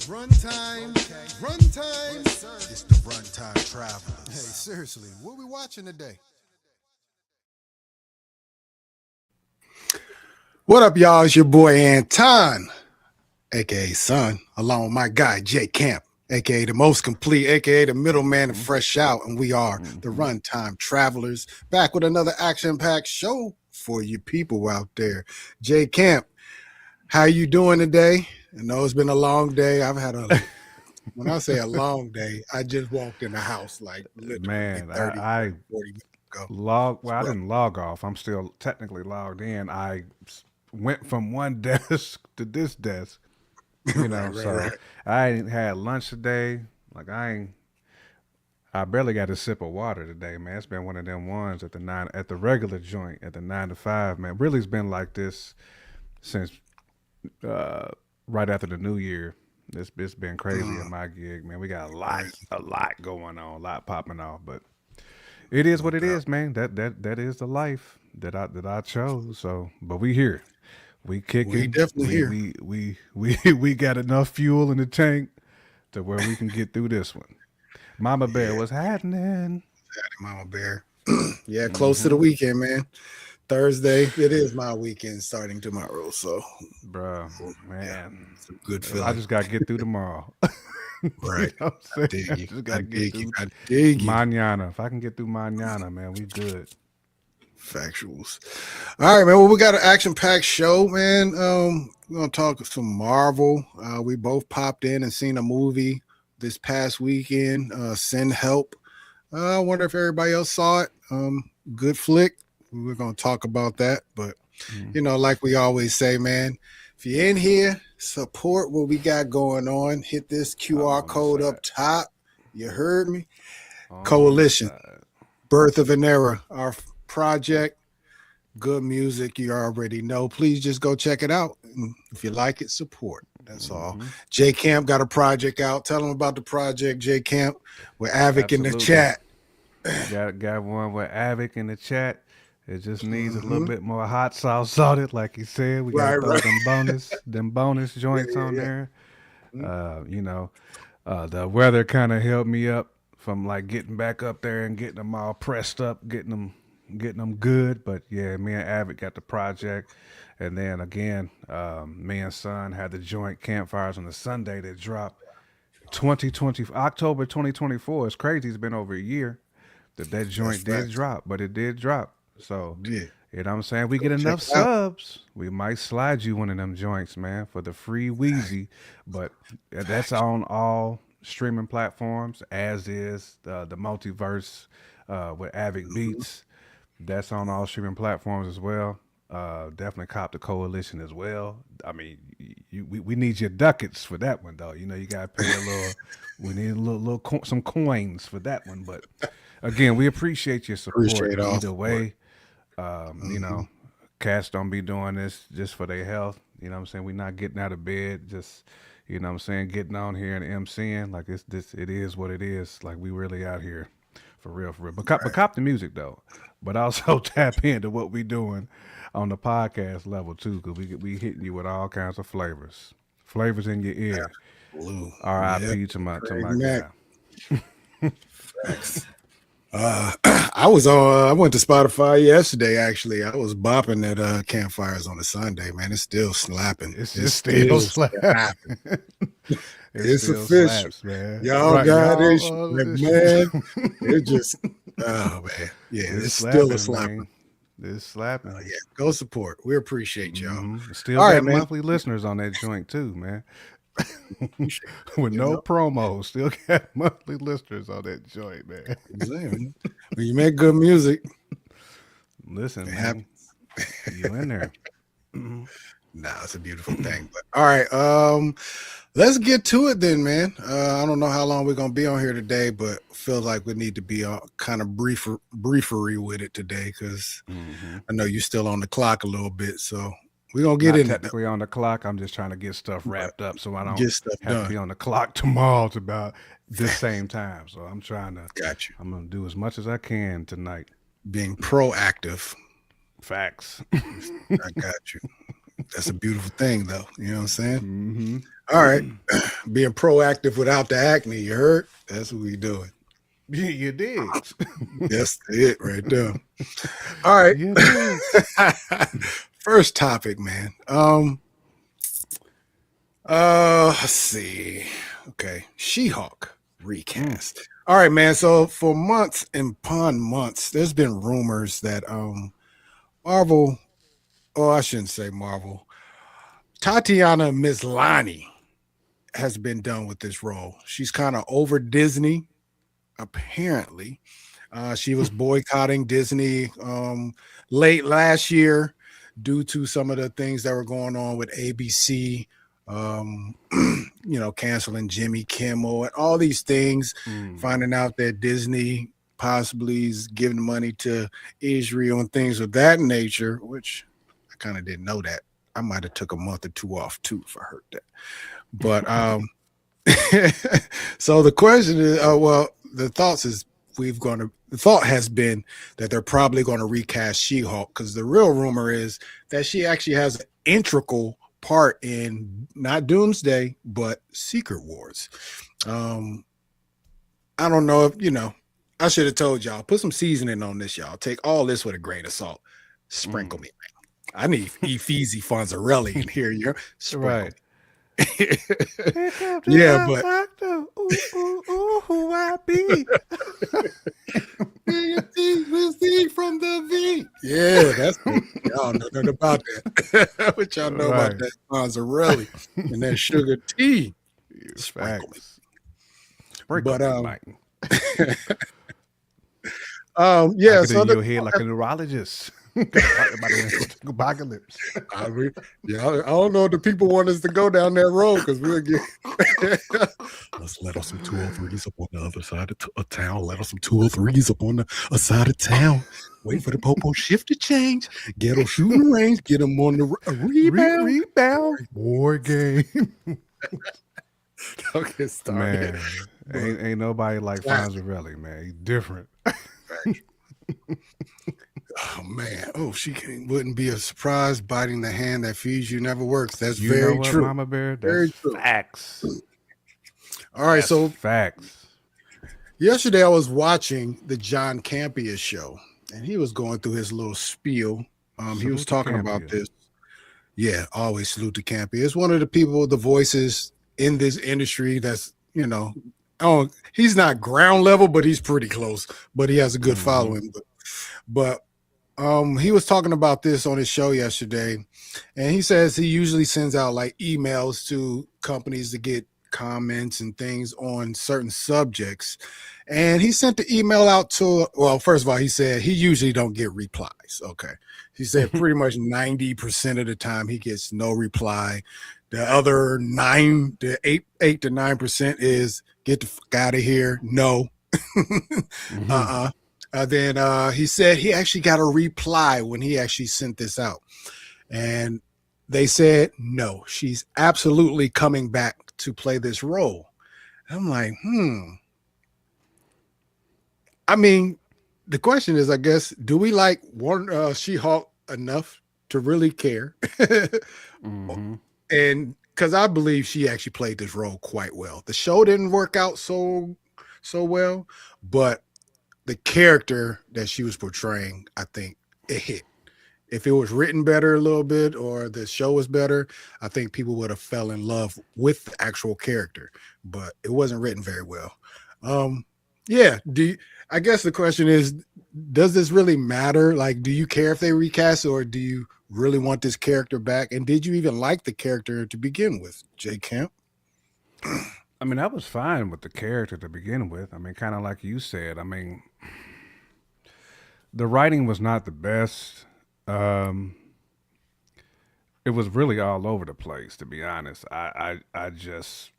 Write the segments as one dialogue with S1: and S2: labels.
S1: Runtime, runtime.
S2: It's the Runtime
S1: Hey,
S2: Travelers.
S1: seriously, what we watching today?
S2: What up, y'all? It's your boy Anton, aka Son, along with my guy Jay Camp, aka the most complete, aka the middleman and fresh out, and we are the Runtime Travelers, back with another action-packed show for you people out there. Jay Camp, how you doing today? I know it's been a long day. I've had a when I say a long day, I just walked in the house like literally
S3: Man,
S2: 30,
S3: I
S2: 40 minutes ago.
S3: I
S2: So,
S3: didn't log off. I'm still technically logged in. Went from one desk to this desk,
S2: right, right,
S3: so
S2: right.
S3: I ain't had lunch today. Like I barely got a sip of water today, man. It's been one of them ones at the regular joint at the 9 to 5, man. Really, it's been like this since uh, right after the New Year. It's been crazy at
S2: Mm,
S3: my gig, man. We got
S2: right.
S3: a lot going on, a lot popping off, but it is
S2: No
S3: what it
S2: doubt.
S3: is, man. That is the life that I chose. So, but we here, we
S2: We
S3: kicking.
S2: definitely here.
S3: We got enough fuel in the tank to where we can get through this one. Mama Bear,
S2: Yeah,
S3: what's happening?
S2: Mama Bear. Yeah, close to the
S3: Mm-hmm.
S2: weekend, man. Thursday, it is my weekend starting tomorrow. So,
S3: Bruh,
S2: yeah,
S3: man,
S2: it's a good
S3: I
S2: feeling.
S3: just gotta get through tomorrow.
S2: Right.
S3: What I'm
S2: I
S3: saying? I
S2: dig you.
S3: just
S2: I
S3: gotta get
S2: dig you.
S3: through
S2: I dig you.
S3: manana. If I can get through manana, man, we good.
S2: Factuals. All right, man. Well, we got an action-packed show, man. We're gonna talk some Marvel. We both popped in and seen a movie this past weekend. Send Help. I wonder if everybody else saw it. Good flick. We're gonna talk about that, but like we always say, man, if you're in here, support what we got going on. Hit this QR
S3: On this
S2: code up
S3: side.
S2: top. You heard me.
S3: On this
S2: Coalition,
S3: side.
S2: Birth of an Era, our project. Good music, you already know. Please just go check it out. And if you like it, support. That's all.
S3: Mm-hmm.
S2: J Camp got a project out. Tell them about the project, J Camp. With Avic in the
S3: Absolutely.
S2: chat.
S3: Got one with Avic in the chat. It just needs a little
S2: Hmm.
S3: bit more hot sauce on it, like he said. We gotta
S2: Right,
S3: throw
S2: right.
S3: them bonus
S2: Yeah,
S3: joints
S2: yeah,
S3: on
S2: yeah.
S3: there.
S2: Mhm.
S3: You know, the weather kind of helped me up from like getting back up there and getting them all pressed up, getting them good. But yeah, me and Avic got the project, and then again, me and Son had the joint campfires on the Sunday that dropped 2020 October 2024. It's crazy. It's been over a year that
S2: That's
S3: joint did
S2: facts.
S3: drop, but it did drop. So,
S2: Yeah.
S3: you know what I'm saying? We
S2: Go
S3: get
S2: check
S3: enough
S2: it out.
S3: subs, we might slide you one of them joints, man, for the free Wheezy. But that's
S2: Facts.
S3: on all streaming platforms, as is the multiverse with Avic
S2: Hmm.
S3: Beats. That's on all streaming platforms as well. Definitely cop the coalition as well. I mean, we need your ducats for that one though. You gotta pay a little. We need a some coins for that one. But again, we appreciate your support
S2: Appreciate all
S3: either
S2: support.
S3: way. Um, you
S2: Hmm.
S3: know, cats don't be doing this just for their health. You know what I'm saying? We're not getting out of bed just what I'm saying, getting on here and MCing. Like it is what it is. Like we really out here for real, for real. But
S2: Right.
S3: cop the music though. But also tap into what we doing on the podcast level too, because we hitting you with all kinds of flavors in your ear.
S2: Blue. Yep.
S3: R.I.P. to
S2: Craig
S3: my
S2: Mack.
S3: guy.
S2: Facts. I was on. I went to Spotify yesterday. Actually, I was bopping at campfires on a Sunday. Man, it's still slapping.
S3: It's
S2: It's
S3: just still
S2: still
S3: slap.
S2: slapping.
S3: It
S2: It's
S3: still
S2: official.
S3: slaps, man.
S2: Y'all
S3: Right,
S2: got it,
S3: y'all.
S2: man. It just. Oh man, yeah,
S3: It's
S2: it's still a
S3: slapping,
S2: slapper.
S3: man. It's slapping.
S2: Yeah, go support. We appreciate y'all.
S3: Still
S2: All right,
S3: got
S2: man.
S3: monthly listeners on that joint too, man.
S2: Appreciate that.
S3: With no promo, still got monthly listeners on that joint, man.
S2: I'm saying, when you make good music, it
S3: Listen, man,
S2: happens.
S3: you in there? Mhm.
S2: Nah, it's a beautiful thing. But all right, let's get to it then, man. I don't know how long we're gonna be on here today, but feel like we need to be kind of briefery with it today because
S3: Mhm.
S2: I know you're still on the clock a little bit, so we're gonna get
S3: Not
S2: in it though,
S3: technically on the clock. I'm just trying to get stuff
S2: but
S3: wrapped up so I don't
S2: get stuff
S3: have to
S2: done.
S3: be on the clock tomorrow to about this same time. So I'm trying to.
S2: Got you.
S3: I'm gonna do as much as I can tonight.
S2: Being proactive.
S3: Facts.
S2: I got you. That's a beautiful thing, though. You know what I'm saying?
S3: Mm-hmm.
S2: All right. Being proactive without the acne, you heard? That's what we doing.
S3: You dig?
S2: That's it right there. All right.
S3: You dig?
S2: First topic, man. Let's see. Okay. She-Hulk recast. All right, man. So for months and upon months, there's been rumors that Marvel, oh, I shouldn't say Marvel. Tatiana Maslany has been done with this role. She's kind of over Disney, apparently. She was boycotting Disney late last year due to some of the things that were going on with ABC, canceling Jimmy Kimmel and all these things, finding out that Disney possibly is giving money to Israel and things of that nature, which I kind of didn't know that. I might have took a month or two off too if I heard that. But so the question is, the thought has been that they're probably going to recast She-Hulk, because the real rumor is that she actually has an integral part in not Doomsday but Secret Wars. I don't know if I should have told y'all, put some seasoning on this, y'all. Take all this with a grain of salt. Sprinkle me, man. I need Ephesi Fonzarelli in here. You're
S3: Right.
S2: Yeah, but
S3: who I be?
S2: we'll see from the V. Yeah, that's it. Y'all know nothing about that. What y'all know about that Fonzarelli and that sugar tea? Sprinkle me.
S3: Sprinkle
S2: But
S3: me,
S2: yeah,
S3: I
S2: so
S3: in your head like a neurologist. Apocalypse.
S2: I don't know if the people want us to go down that road, because we'll get. Let's let us some 203s up on the other side of town. Let us some 203s up on the other side of town. Wait for the popo shift to change. Get them shooting range. Get them on the rebound.
S3: Rebound. War game.
S2: Don't get started.
S3: Man, ain't nobody like Fonzarelli, man. He's different.
S2: Oh man! Oh, wouldn't be a surprise. Biting the hand that feeds you never works. That's
S3: You
S2: very
S3: know what,
S2: true.
S3: Mama Bear? That's
S2: very true.
S3: Facts.
S2: All right, so
S3: facts.
S2: Yesterday I was watching the John Campea show, and he was going through his little spiel. He was talking about this. Yeah, always salute to Campea. It's one of the people, the voices in this industry that's, he's not ground level, but he's pretty close. But he has a good following. But he was talking about this on his show yesterday, and he says he usually sends out like emails to companies to get comments and things on certain subjects. And he sent the email out to, well, first of all, he said he usually don't get replies. Okay. He said pretty much 90% of the time he gets no reply. The other 8 to 9% is get the fuck out of here. No. Then he said he actually got a reply when he actually sent this out. And they said, no, she's absolutely coming back to play this role. I'm like, I mean, the question is, I guess, do we like She-Hulk enough to really care? And because I believe she actually played this role quite well. The show didn't work out so well, but the character that she was portraying, I think it hit. If it was written better a little bit, or the show was better, I think people would have fell in love with the actual character, but it wasn't written very well. Yeah. I guess the question is, does this really matter? Like, do you care if they recast, or do you really want this character back? And did you even like the character to begin with, J. Camp?
S3: I mean, I was fine with the character to begin with. I mean, kind of like you said. I mean, the writing was not the best. It was really all over the place, to be honest. I just,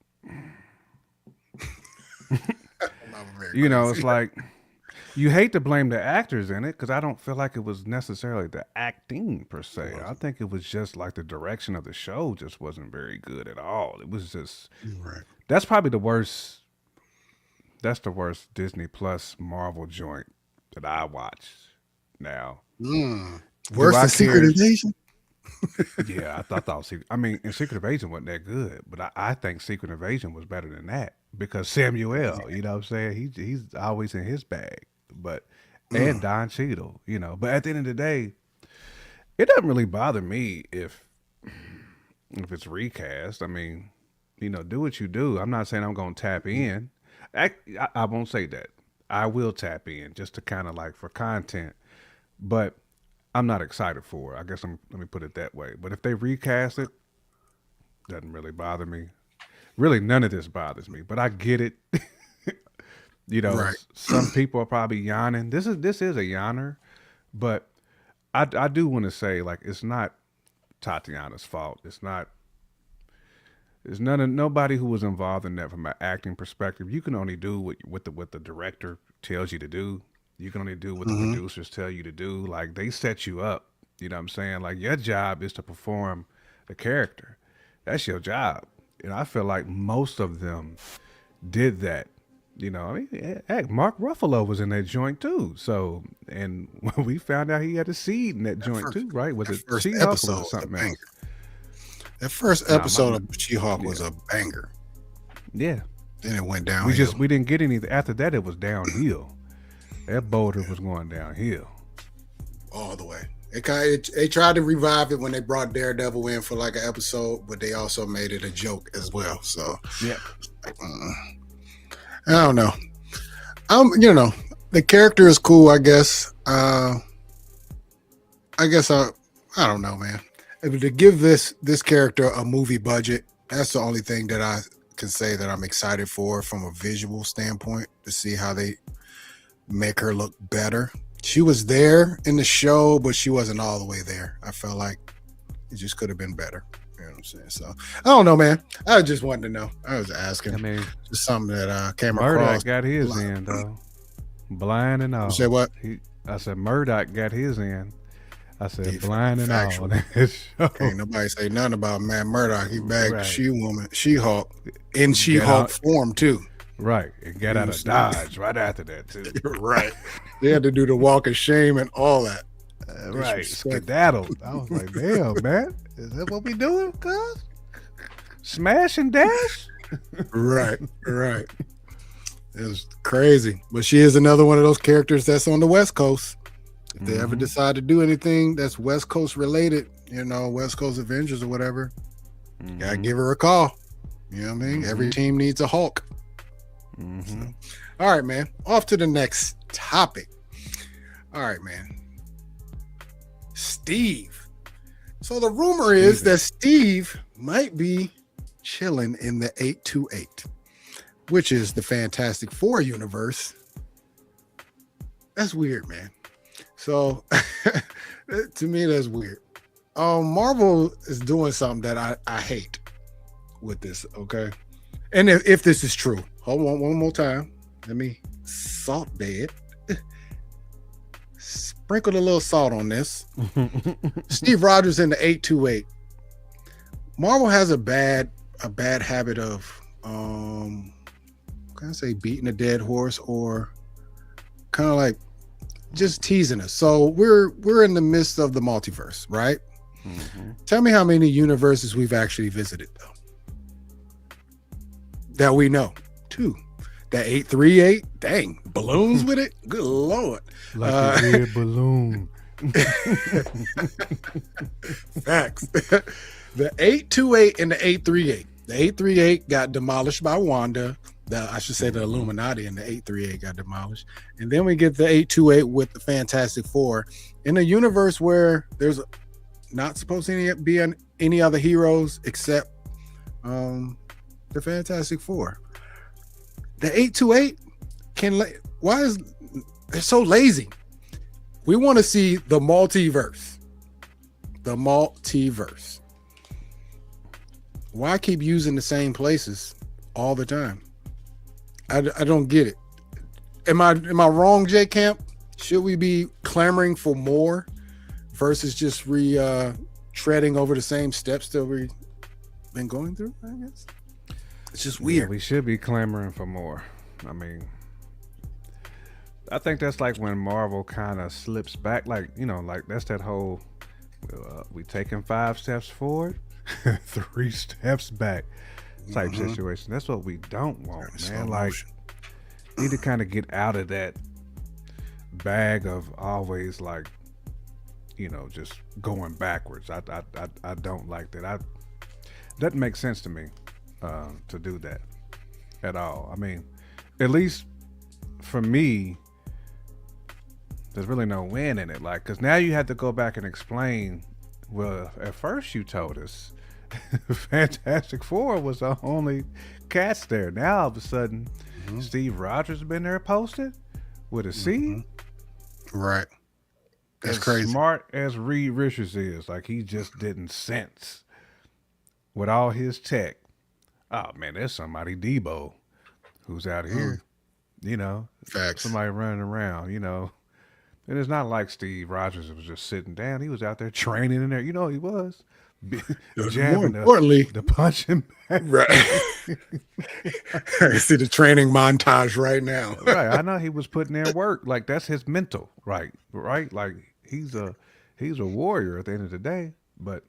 S3: it's like, you hate to blame the actors in it, because I don't feel like it was necessarily the acting per se. I think it was just like the direction of the show just wasn't very good at all. It was just, that's probably the worst. That's the worst Disney Plus Marvel joint that I watched now.
S2: Worse than Secret Invasion?
S3: Yeah, I thought. I mean, and Secret Invasion wasn't that good, but I think Secret Invasion was better than that because Samuel, you know what I'm saying? He's always in his bag, but and
S2: Mm,
S3: Don Cheadle, you know. But at the end of the day, it doesn't really bother me if it's recast. I mean, you know, do what you do. I'm not saying I'm gonna tap in. I won't say that. I will tap in just to kind of like for content, but I'm not excited for it. I guess let me put it that way. But if they recast it, doesn't really bother me. Really, none of this bothers me. But I get it. You know,
S2: right.
S3: some people are probably yawning. This is a yawner, but I do want to say like it's not Tatiana's fault. It's not. There's nobody who was involved in that from an acting perspective. You can only do what the director tells you to do. You can only do what the
S2: Hmm.
S3: producers tell you to do. Like they set you up. You know what I'm saying? Like your job is to perform the character. That's your job. And I feel like most of them did that. You know, I mean, heck, Mark Ruffalo was in that joint too. So, and we found out he had a seed in that
S2: That
S3: joint
S2: first,
S3: too, right? Was
S2: that
S3: it
S2: first
S3: She-Hulk or was
S2: episode
S3: it
S2: was a
S3: something
S2: banger.
S3: else?
S2: That first
S3: Nah,
S2: episode of She-Hulk was
S3: yeah,
S2: a banger.
S3: yeah.
S2: Then it went downhill
S3: We didn't get anything after that. It was downhill. That boulder was going downhill.
S2: all the way. They tried to revive it when they brought Daredevil in for like an episode, but they also made it a joke as well. So
S3: Yep.
S2: I don't know. You know, the character is cool. I guess. I don't know, man. To give this character a movie budget, that's the only thing that I can say that I'm excited for from a visual standpoint to see how they make her look better. She was there in the show, but she wasn't all the way there. I felt like it just could have been better. You know what I'm saying? So I don't know, man. I just wanted to know. I was asking.
S3: I mean,
S2: Just something that came
S3: Murdoch
S2: across.
S3: got his in though, blind and
S2: You
S3: all.
S2: said what?
S3: I said Murdoch got his in. I said
S2: He
S3: blind and all.
S2: factual.
S3: That show.
S2: Can't nobody say nothing about Matt Murdock. He bagged
S3: Right.
S2: She-Hulk in
S3: Get
S2: She-Hulk
S3: out.
S2: form too.
S3: Right. It got out of Dodge right after that too.
S2: Right. They had to do the walk of shame and all that.
S3: Right.
S2: Disrespect.
S3: Skedaddled. I was like, damn, man. Is that what we doing, cuz? Smash and dash?
S2: Right. Right. It was crazy. But she is another one of those characters that's on the West Coast. If they ever
S3: Mhm.
S2: decide to do anything that's West Coast related, you know, West Coast Avengers or whatever, gotta
S3: Mhm.
S2: give her a call. You know what I mean? Every
S3: Mhm.
S2: team needs a Hulk.
S3: Mhm.
S2: All right, man. Off to the next topic. All right, man. Steve. So the rumor is that Steve might be chilling in the 828, which is the Fantastic Four universe. That's weird, man. So to me, that's weird. Marvel is doing something that I hate with this, okay? And if this is true, hold on one more time. Let me salt bed. Sprinkle a little salt on this. Steve Rogers in the 828. Marvel has a bad habit of can I say beating a dead horse or kind of like just teasing us. So we're in the midst of the multiverse, right?
S3: Mhm.
S2: Tell me how many universes we've actually visited though. That we know. 2. That 838, dang, balloons with it? Good Lord.
S3: Like a red balloon.
S2: Facts. The 828 and the 838. The 838 got demolished by Wanda. I should say the Illuminati and the 838 got demolished. And then we get the 828 with the Fantastic Four in a universe where there's not supposed to be any other heroes except the Fantastic Four. The 828 why is they're so lazy? We want to see the multiverse. The multiverse. Why keep using the same places all the time? I don't get it. Am I wrong, J Camp? Should we be clamoring for more versus just treading over the same steps that we've been going through? I guess it's just
S3: Yeah,
S2: weird.
S3: we should be clamoring for more. I mean, I think that's like when Marvel kind of slips back. Like, you know, like that's that whole We taking 5 steps forward, 3 steps back, type situation. That's what we don't want, man. Like, need to kind of get out of that bag of always like, just going backwards. I don't like that. Doesn't make sense to me to do that at all. I mean, at least for me, there's really no win in it. Like, because now you have to go back and explain. Well, at first you told us Fantastic Four was the only cast there. Now all of a sudden, Steve Rogers been there posted with a C.
S2: Right. That's
S3: as
S2: crazy.
S3: Smart as Reed Richards is, like, he just didn't sense with all his tech. Oh man, there's somebody Debo who's out here.
S2: Facts.
S3: Somebody running around. And it's not like Steve Rogers was just sitting down. He was out there training in there. He was jabbing the punching bag.
S2: Right. I see the training montage right now.
S3: Right. I know he was putting in work. Like, that's his mental. Right. Like, he's a warrior at the end of the day. But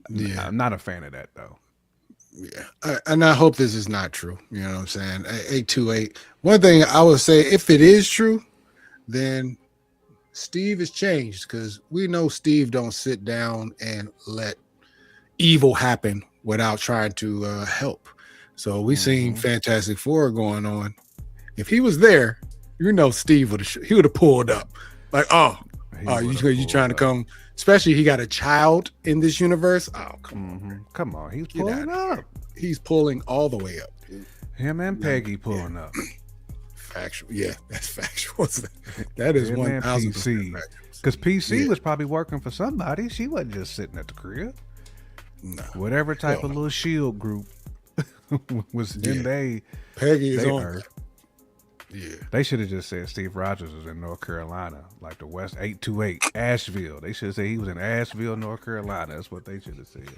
S2: Yeah.
S3: I'm not a fan of that though.
S2: Yeah. And I hope this is not true. You know what I'm saying? 828. One thing I would say, if it is true, then Steve has changed, because we know Steve don't sit down and let evil happen without trying to help. So we seen Fantastic Four going on. If he was there, Steve would have pulled up. Like, you trying to come? Especially he got a child in this universe. Oh, come on,
S3: come on, he's pulling up.
S2: He's pulling all the way up. Dude.
S3: Him and Peggy pulling up.
S2: Factual, yeah, that's factual. That is 1,000%.
S3: Because PC was probably working for somebody. She wasn't just sitting at the crib.
S2: No,
S3: whatever type of little shield group was in
S2: Peggy is on
S3: her. Yeah, they should have just said Steve Rogers was in North Carolina, like the West 828 Asheville. They should have said he was in Asheville, North Carolina. That's what they should have said.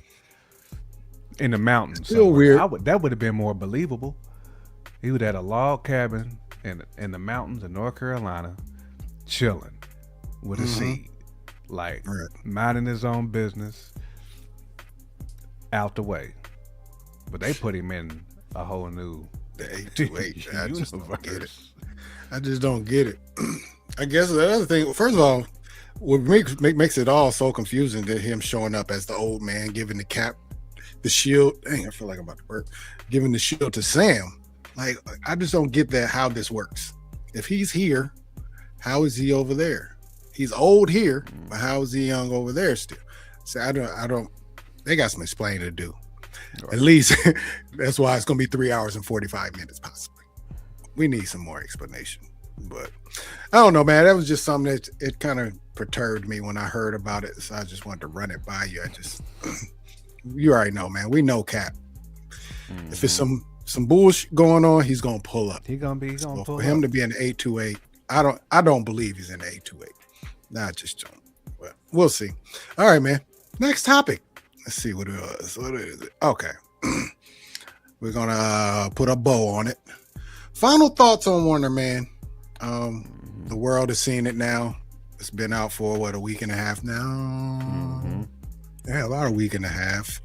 S3: In the mountains.
S2: Still weird.
S3: That would have been more believable. He would have had a log cabin in the mountains of North Carolina, chilling with a seed, like minding his own business, out the way. But they put him in a whole new
S2: the 828. I just don't get it. I just don't get it. I guess the other thing, first of all, what makes it all so confusing that him showing up as the old man, giving the cap, the shield. Dang, I feel like I'm about to burp. Giving the shield to Sam. Like, I just don't get that, how this works. If he's here, how is he over there? He's old here, but how is he young over there still? So I don't. They got some explaining to do. Right. At least that's why it's gonna be 3 hours and 45 minutes possibly. We need some more explanation. But I don't know, man. That was just something that it kind of perturbed me when I heard about it. So I just wanted to run it by you. You already know, man. We know Cap. If it's some bullshit going on, he's gonna pull up.
S3: He's gonna pull
S2: for him
S3: up.
S2: To be in 828. I don't believe he's in 828. Nah, I just don't. Well, we'll see. All right, man. Next topic. Let's see what it was. What is it? Okay. We're gonna put a bow on it. Final thoughts on Wonder Man. The world is seeing it now. It's been out for a week and a half now. Yeah, about a week and a half.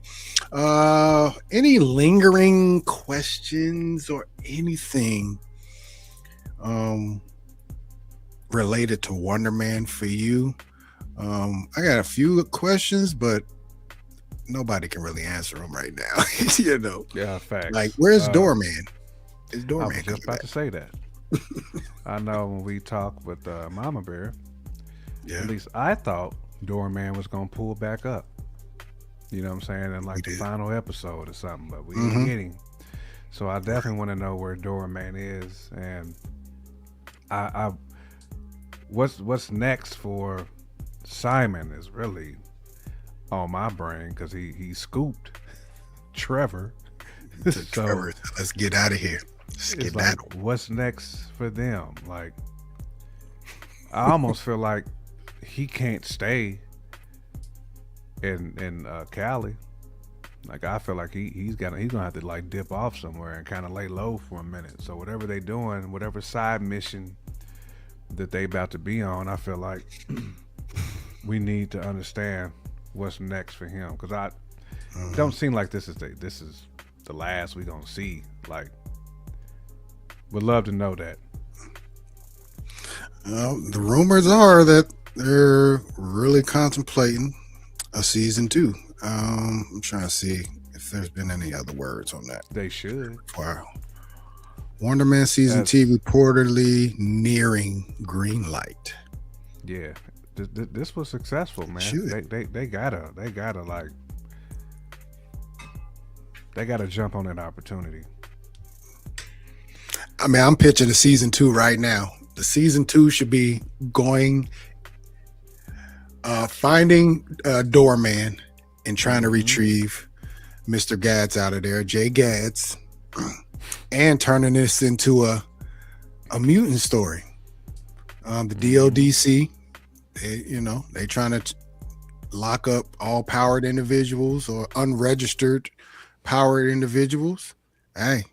S2: Any lingering questions or anything related to Wonder Man for you? I got a few questions, but nobody can really answer them right now.
S3: Yeah, facts.
S2: Like, where's Doorman? Is Doorman?
S3: I was just about to say that. I know when we talked with Mama Bear, at least I thought Doorman was gonna pull back up. You know what I'm saying? In like the final episode or something, but we didn't get him. So I definitely want to know where Doorman is, and I what's next for Simon is really on my brain, because he scooped Trevor.
S2: Trevor, let's get out of here.
S3: It's like, what's next for them? Like, I almost feel like he can't stay in Cali. Like, I feel like he's gonna have to like dip off somewhere and kind of lay low for a minute. So whatever they doing, whatever side mission that they about to be on, I feel like we need to understand what's next for him, because it don't seem like this is the last we gonna see. Like, would love to know that.
S2: The rumors are that they're really contemplating a season 2. I'm trying to see if there's been any other words on that.
S3: They should.
S2: Wow. Wonder Man season 2 reportedly nearing green light.
S3: Yeah, this was successful, man. They gotta jump on that opportunity.
S2: I mean, I'm pitching a season 2 right now. The season 2 should be going, finding Doorman and trying to retrieve Mr. Gads out of there, Jay Gads, and turning this into a mutant story. The DODC, they trying to lock up all powered individuals or unregistered powered individuals. Hey,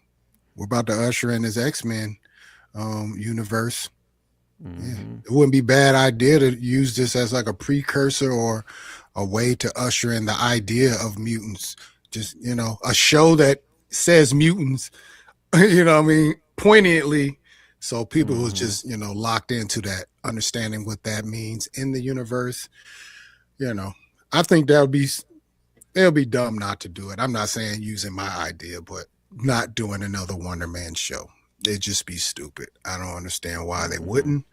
S2: we're about to usher in this X-Men universe. Yeah. It wouldn't be a bad idea to use this as like a precursor or a way to usher in the idea of mutants. Just, a show that says mutants, poignantly, so people who's just, locked into that, understanding what that means in the universe. I think it'll be dumb not to do it. I'm not saying using my idea, but not doing another Wonder Man show. It'd just be stupid. I don't understand why they wouldn't.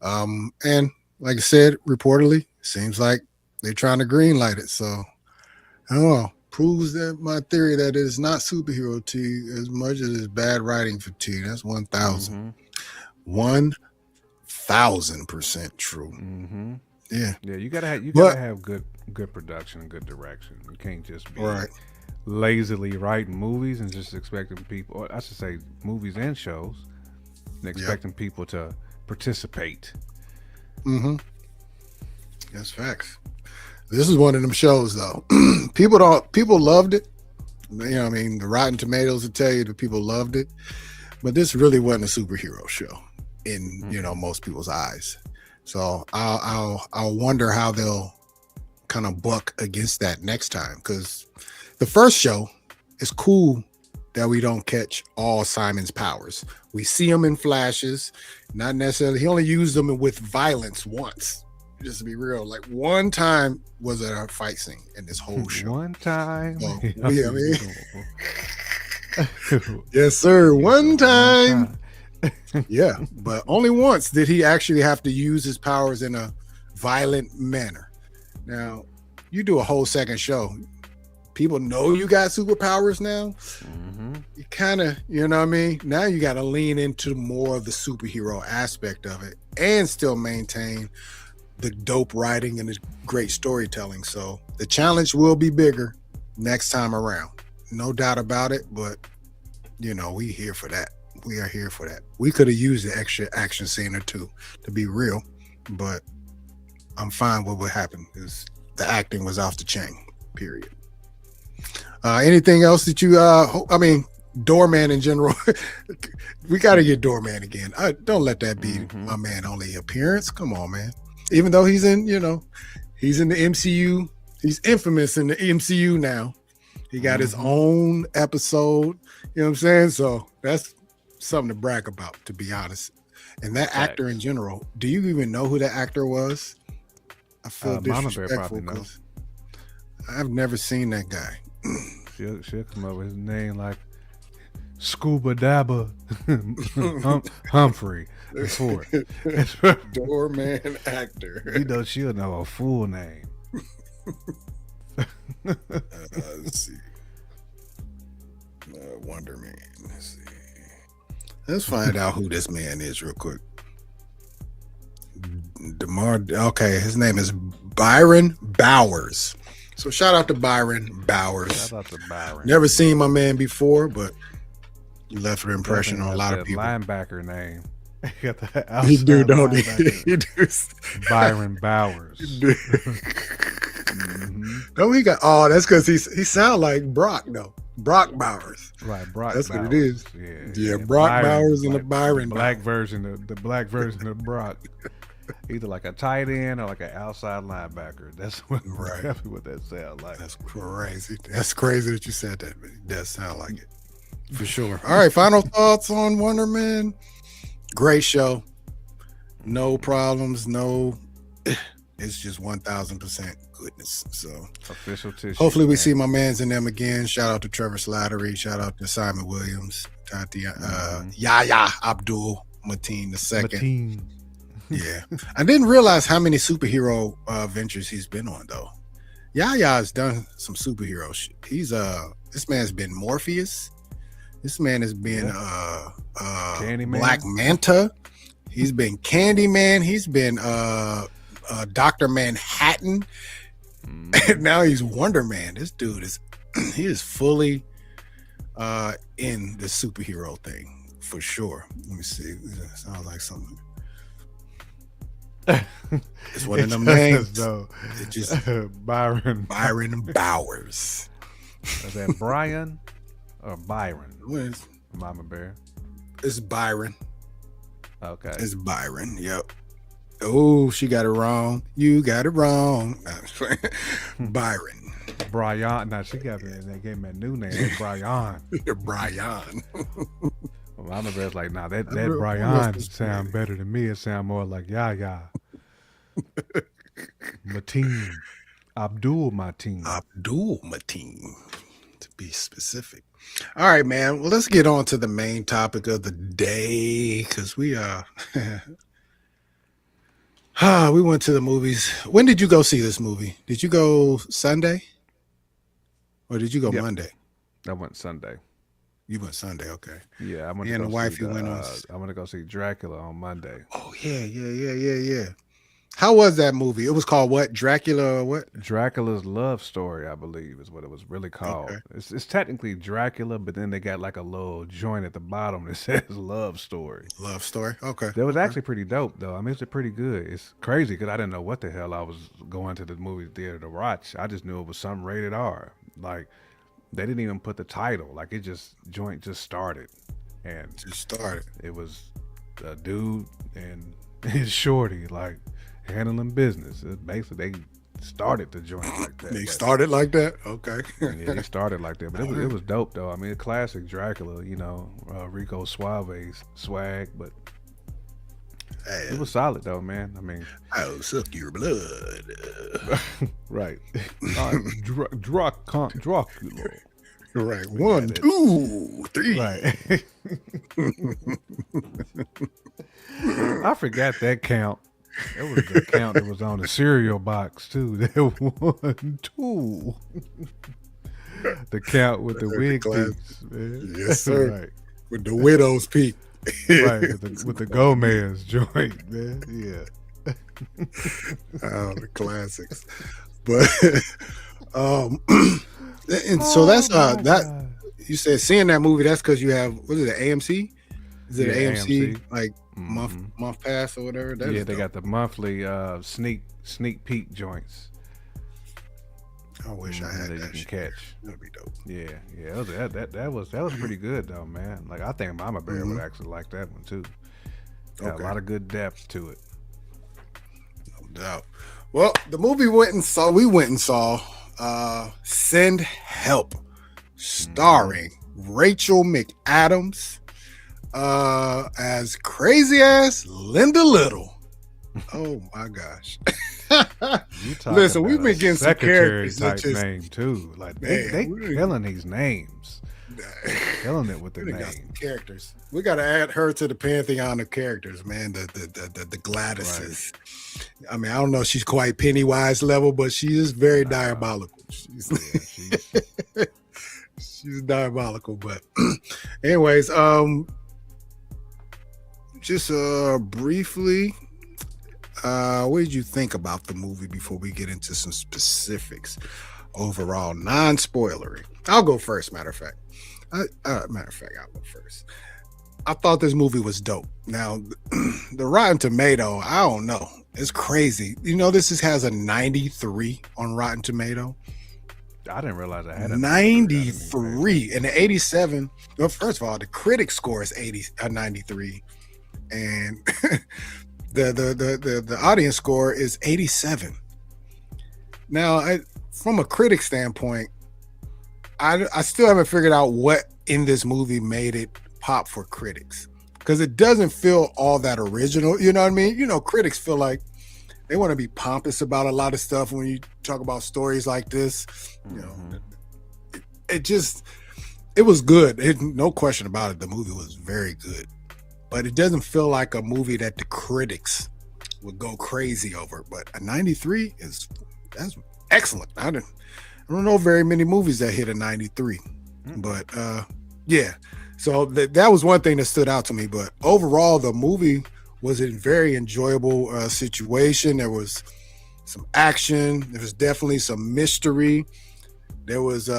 S2: And like I said, reportedly, seems like they're trying to green light it. So I don't know. Proves that my theory that it is not superhero T as much as it's bad writing for T. That's 1,000. 1,000% true. Yeah.
S3: Yeah, you gotta have good production and good direction. You can't just be lazily writing movies and just expecting people, or I should say movies and shows, and expecting people to participate.
S2: That's facts. This is one of them shows though. People loved it. The Rotten Tomatoes will tell you that people loved it, but this really wasn't a superhero show in most people's eyes. So I'll wonder how they'll kind of buck against that next time, because the first show is cool that we don't catch all Simon's powers. We see him in flashes, not necessarily. He only used them with violence once. Just to be real, like one time was at a fight scene in this whole show.
S3: One time.
S2: So, yes, sir. One time. Yeah, but only once did he actually have to use his powers in a violent manner. Now, you do a whole second show. People know you got superpowers now. You kind of, now you got to lean into more of the superhero aspect of it and still maintain the dope writing and the great storytelling. So the challenge will be bigger next time around. No doubt about it, but we here for that. We are here for that. We could have used the extra action scene or two, to be real, but I'm fine with what happened because the acting was off the chain, period. Anything else that you, Doorman in general, we got to get Doorman again. Don't let that be my man only appearance. Come on, man. Even though he's in, he's in the MCU, he's infamous in the MCU now. He got his own episode, you know what I'm saying? So that's something to brag about, to be honest. And that actor in general, do you even know who that actor was? I feel disrespectful because I've never seen that guy.
S3: She'll come up with his name like Scuba Dabba Humphrey before.
S2: Doorman actor.
S3: She'll know a full name.
S2: Let's see. Wonder Man. Let's see. Let's find out who this man is real quick. Okay, his name is Byron Bowers. So shout out to Byron Bowers.
S3: Shout out to Byron.
S2: Never seen my man before, but he left an impression on a lot of people.
S3: Linebacker name.
S2: He do, don't he? He do.
S3: Byron Bowers.
S2: No, he got. Oh, that's because he sound like Brock though. Brock Bowers.
S3: Right, Brock.
S2: That's
S3: Bowers.
S2: what it is.
S3: Yeah,
S2: Brock
S3: Byron,
S2: Bowers and
S3: like
S2: the Byron.
S3: The black version of Brock. Either like a tight end or like an outside linebacker. That's
S2: Right.
S3: exactly what that sounds like.
S2: That's crazy. That's crazy that you said that, but it does sound like it. For sure. All right, final thoughts on Wonder Man. Great show. No problems, no. It's just 1000% goodness. So
S3: Official tissue.
S2: hopefully we
S3: man.
S2: see my mans in them again. Shout out to Trevor Slattery. Shout out to Simon Williams. Tatiana, Yahya Abdul Mateen II.
S3: Mateen.
S2: Yeah. I didn't realize how many superhero ventures he's been on though. Yahya's done some superhero shit. He's this man's been Morpheus. This man has been
S3: Candyman.
S2: Black Manta. He's been Candyman. He's been Dr. Manhattan. And now he's Wonder Man. This dude is he is fully in the superhero thing for sure. Let me see. It sounds like something. It's one of them names.
S3: though.
S2: It just
S3: Byron.
S2: Byron Bowers.
S3: Is that Brian or Byron?
S2: What is-
S3: Mama Bear.
S2: It's Byron.
S3: Okay.
S2: It's Byron. Yep. Oh, she got it wrong. You got it wrong. Byron.
S3: Brian. Now she got me. They gave me a new name. Brian.
S2: Brian.
S3: Mama Bear's like, nah, that
S2: real-
S3: Brian
S2: real-
S3: sound better than me. It sound more like Yahya. Mateen. Abdul Mateen.
S2: Abdul Mateen, to be specific. All right, man. Well, let's get on to the main topic of the day because we we went to the movies. When did you go see this movie? Did you go Sunday? Or did you go
S3: Yep.
S2: Monday?
S3: I went Sunday.
S2: You went Sunday, okay.
S3: Yeah, I went
S2: Me
S3: to
S2: and
S3: go
S2: the wife,
S3: see
S2: you went on.
S3: I went to go see Dracula on Monday.
S2: Oh, yeah. How was that movie? It was called what? Dracula or what?
S3: Dracula's Love Story, I believe, is what it was really called.
S2: Okay.
S3: It's technically Dracula, but then they got like a little joint at the bottom that says Love Story.
S2: Love story. Okay.
S3: That was actually pretty dope, though. I mean, it's pretty good. It's crazy because I didn't know what the hell I was going to the movie theater to watch. I just knew it was some rated R. Like, they didn't even put the title. Like, joint just started. And
S2: Just started.
S3: it was a dude and his shorty, like, handling business. Basically, they started the joint like that.
S2: They
S3: but-
S2: started like that? Okay.
S3: Yeah, they started like that, but it was dope though. I mean, a classic Dracula, Rico Suave's swag, but
S2: Hey,
S3: it was solid though, man. I mean,
S2: I'll suck your blood.
S3: right? Dracula,
S2: Right. 1, 2, 3.
S3: right? I forgot that count. That was the count that was on the cereal box too. That 1, 2. The count with the wig
S2: class.
S3: piece, man.
S2: Yes, sir.
S3: Right.
S2: With the widow's peak.
S3: Right, with the Gomez joint, man. Yeah.
S2: Oh, the classics. But and so that's that
S3: God.
S2: you said seeing that movie, that's because you have what is it, AMC? Is it
S3: Yeah,
S2: AMC,
S3: AMC.
S2: like month pass or whatever? That
S3: Yeah,
S2: is
S3: they
S2: dope.
S3: got the monthly sneak peek joints.
S2: I wish I had
S3: that you
S2: that
S3: can
S2: shit.
S3: catch.
S2: That'd be dope.
S3: Yeah. That was pretty good though, man. Like I think Mama Bear would actually like that one too. Got
S2: Okay.
S3: a lot of good depth to it.
S2: No doubt. Well, the movie we went and saw Send Help, starring Rachel McAdams as crazy ass Linda Little. Oh my gosh.
S3: You talking
S2: Listen,
S3: about
S2: we've been
S3: a
S2: getting some
S3: secretary
S2: characters that
S3: type
S2: just-
S3: name too. Like
S2: Man,
S3: they
S2: we-
S3: killing these names, killing it with the
S2: We done got some
S3: names.
S2: characters. We got to add her to the pantheon of characters, man. The Gladyses. I mean, I don't know if she's quite Pennywise level, but she is very diabolical. She's,
S3: Yeah,
S2: she's diabolical. But anyways, just briefly, what did you think about the movie before we get into some specifics? Overall, non-spoilery. I'll go first. Matter of fact, I'll go first. I thought this movie was dope. Now, the Rotten Tomato, I don't know. It's crazy. You know, has a 93 on Rotten Tomato.
S3: I didn't realize I had a
S2: 93 and the 87. Well, first of all, the critic score is 93, and The audience score is 87. Now, from a critic standpoint, I still haven't figured out what in this movie made it pop for critics, because it doesn't feel all that original. You know what I mean? You know, critics feel like they want to be pompous about a lot of stuff when you talk about stories like this. You know, it was good. No question about it. The movie was very good, but it doesn't feel like a movie that the critics would go crazy over. But a 93 that's excellent. I don't know very many movies that hit a 93, but yeah. So that was one thing that stood out to me. But overall, the movie was a very enjoyable situation. There was some action. There was definitely some mystery. There was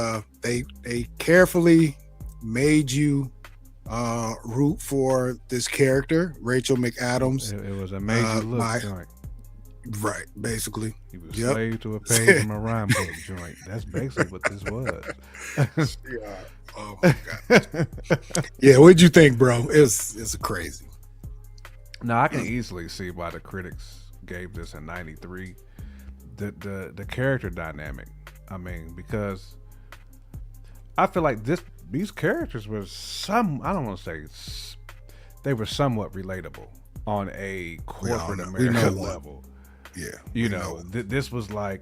S2: they carefully made you root for this character, Rachel McAdams.
S3: It was a major look joint.
S2: Right, basically.
S3: He was slave to a page from a rhyme book joint. That's basically what this was.
S2: Yeah. Oh my god. Yeah, what'd you think, bro? It's crazy.
S3: Now I can easily see why the critics gave this a 93. The character dynamic. I mean, because I feel like these characters were I don't want to say they were somewhat relatable on a corporate America level.
S2: Yeah.
S3: You know, this was like,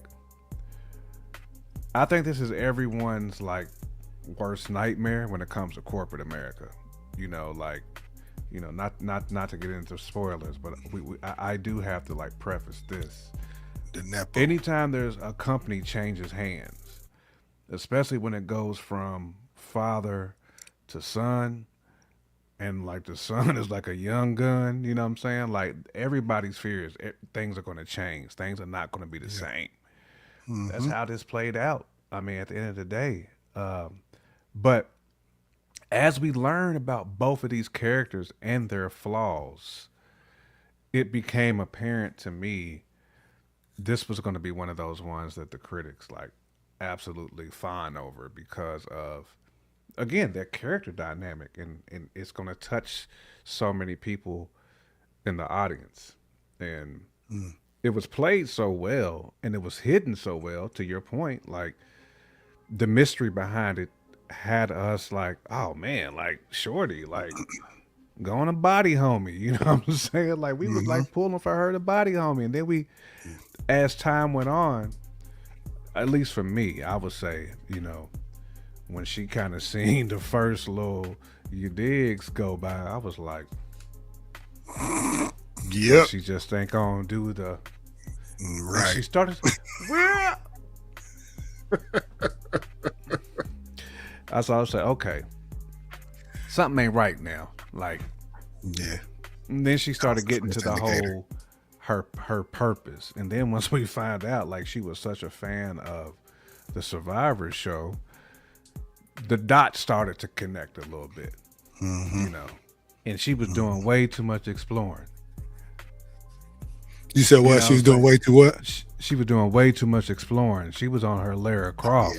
S3: I think this is everyone's like worst nightmare when it comes to corporate America. You know, like, you know, not to get into spoilers, but I do have to like preface this. Anytime there's a company changes hands, especially when it goes from father to son, and like the son is like a young gun, you know what I'm saying? Like everybody's fears, things are going to change. Things are not going to be the same. Mm-hmm. That's how this played out. I mean, at the end of the day. But as we learn about both of these characters and their flaws, it became apparent to me this was going to be one of those ones that the critics like absolutely fawn over because of, again, their character dynamic, and it's going to touch so many people in the audience. And it was played so well, and it was hidden so well, to your point, like the mystery behind it had us like, oh man, like Shorty, like going to body homie, you know what I'm saying? Like we was like pulling for her to body homie. And then as time went on, at least for me, I would say, you know, when she kind of seen the first little you digs go by, I was like,
S2: yeah,
S3: she just ain't gonna do the
S2: right.
S3: She started. That's all I was saying. Okay, something ain't right now. Like,
S2: yeah.
S3: And then she started getting to the whole her purpose, and then once we find out, like, she was such a fan of the Survivor show, the dots started to connect a little bit, you know. And she was doing way too much exploring.
S2: You said what? You know, she was doing way too what?
S3: She was doing way too much exploring. She was on her Lara Croft.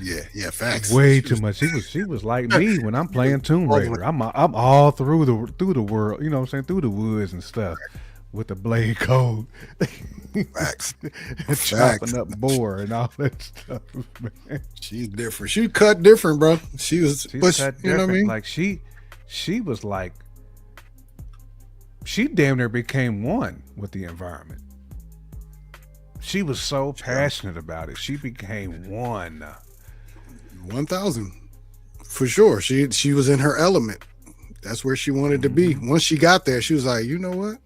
S2: Yeah, facts.
S3: Way too much. She was like me when I'm playing Tomb Raider. I'm all through the world, you know what I'm saying, through the woods and stuff with the blade code.
S2: Facts.
S3: Chopping up boar and all that stuff, man.
S2: She's different. She cut different, bro. She's cut different. You know what I mean?
S3: Like she was like, she damn near became one with the environment. She was so passionate about it. She became one.
S2: 1,000 for sure. She was in her element. That's where she wanted to be. Once she got there, she was like, you know what?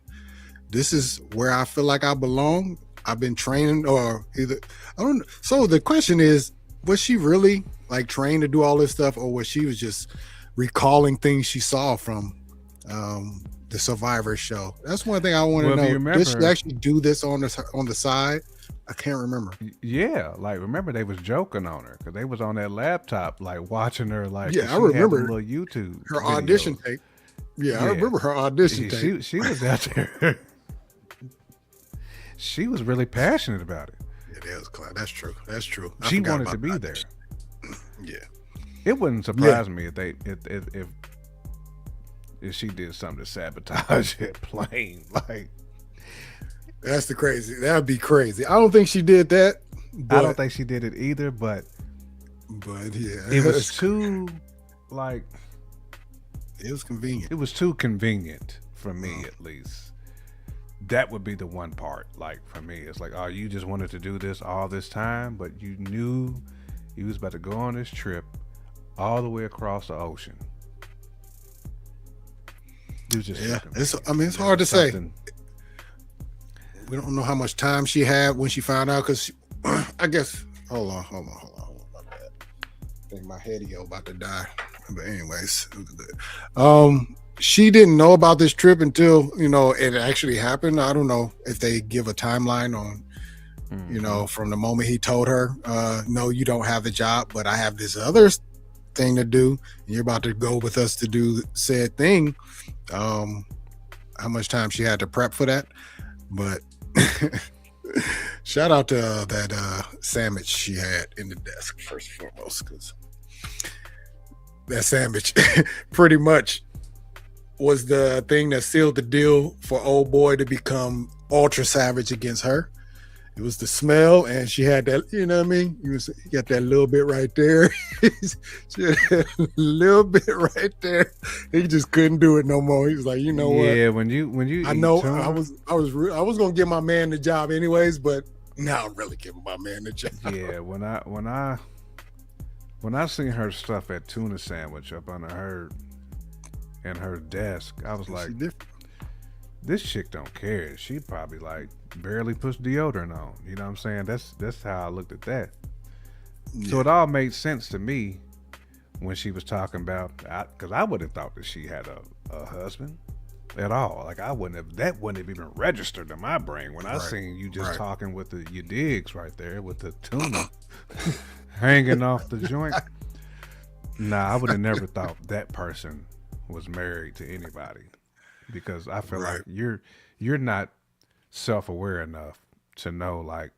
S2: This is where I feel like I belong. I've been training, or either I don't know. So the question is, was she really like trained to do all this stuff, or was she just recalling things she saw from the Survivor show? That's one thing I want to know. Did she actually do this on the side? I can't remember.
S3: Yeah, like remember they was joking on her because they was on that laptop like watching her. Like,
S2: yeah, I remember
S3: little YouTube
S2: her
S3: videos.
S2: audition tape. Yeah, I remember her audition tape.
S3: She was out there. She was really passionate about it.
S2: Yeah, that's true. That's true.
S3: She wanted to be there.
S2: Yeah,
S3: it wouldn't surprise me if if she did something to sabotage that plane. Like,
S2: That's the crazy. That'd be crazy. I don't think she did that. But,
S3: I don't think she did it either, but
S2: yeah,
S3: it was too like
S2: it was convenient.
S3: it was too convenient for me, at least. That would be the one part. Like, for me, it's like, oh, you just wanted to do this all this time, but you knew you was about to go on this trip all the way across the ocean. It was just
S2: it's hard to say. We don't know how much time she had when she found out, because I guess hold on. My bad. I think my headio about to die. But anyways, it was good. She didn't know about this trip until, it actually happened. I don't know if they give a timeline on, from the moment he told her, no, you don't have the job, but I have this other thing to do, and you're about to go with us to do said thing. How much time she had to prep for that. But shout out to that sandwich she had in the desk, first and foremost, because that sandwich pretty much was the thing that sealed the deal for old boy to become ultra savage against her. It was the smell, and she had that, you know what I mean? You got that little bit right there. She had that little bit right there. He just couldn't do it no more. He was like, you know what?
S3: Yeah, when you
S2: I know I was gonna give my man the job anyways, but now I'm really giving my man the job.
S3: Yeah, when I seen her stuff at Tuna Sandwich up under her in her desk, I was like, this chick don't care. She probably like barely puts deodorant on. You know what I'm saying? That's how I looked at that. Yeah. So it all made sense to me when she was talking about, because I would have thought that she had a husband at all. Like, that wouldn't have even registered in my brain when I seen you just talking with your digs right there with the tuna hanging off the joint. Nah, I would have never thought that person was married to anybody, because I feel like you're not self-aware enough to know like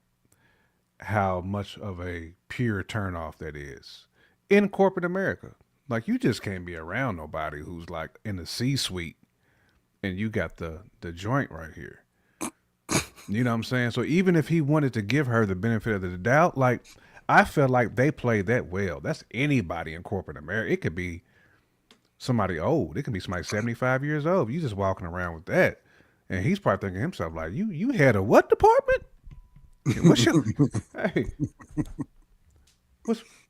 S3: how much of a pure turnoff that is in corporate America. Like, you just can't be around nobody who's like in the C-suite and you got the joint right here. You know what I'm saying? So even if he wanted to give her the benefit of the doubt, like, I feel like they played that well. That's anybody in corporate America. It could be somebody old. It could be somebody 75 years old. You just walking around with that. And he's probably thinking to himself, like, you had a what department? What's your hey?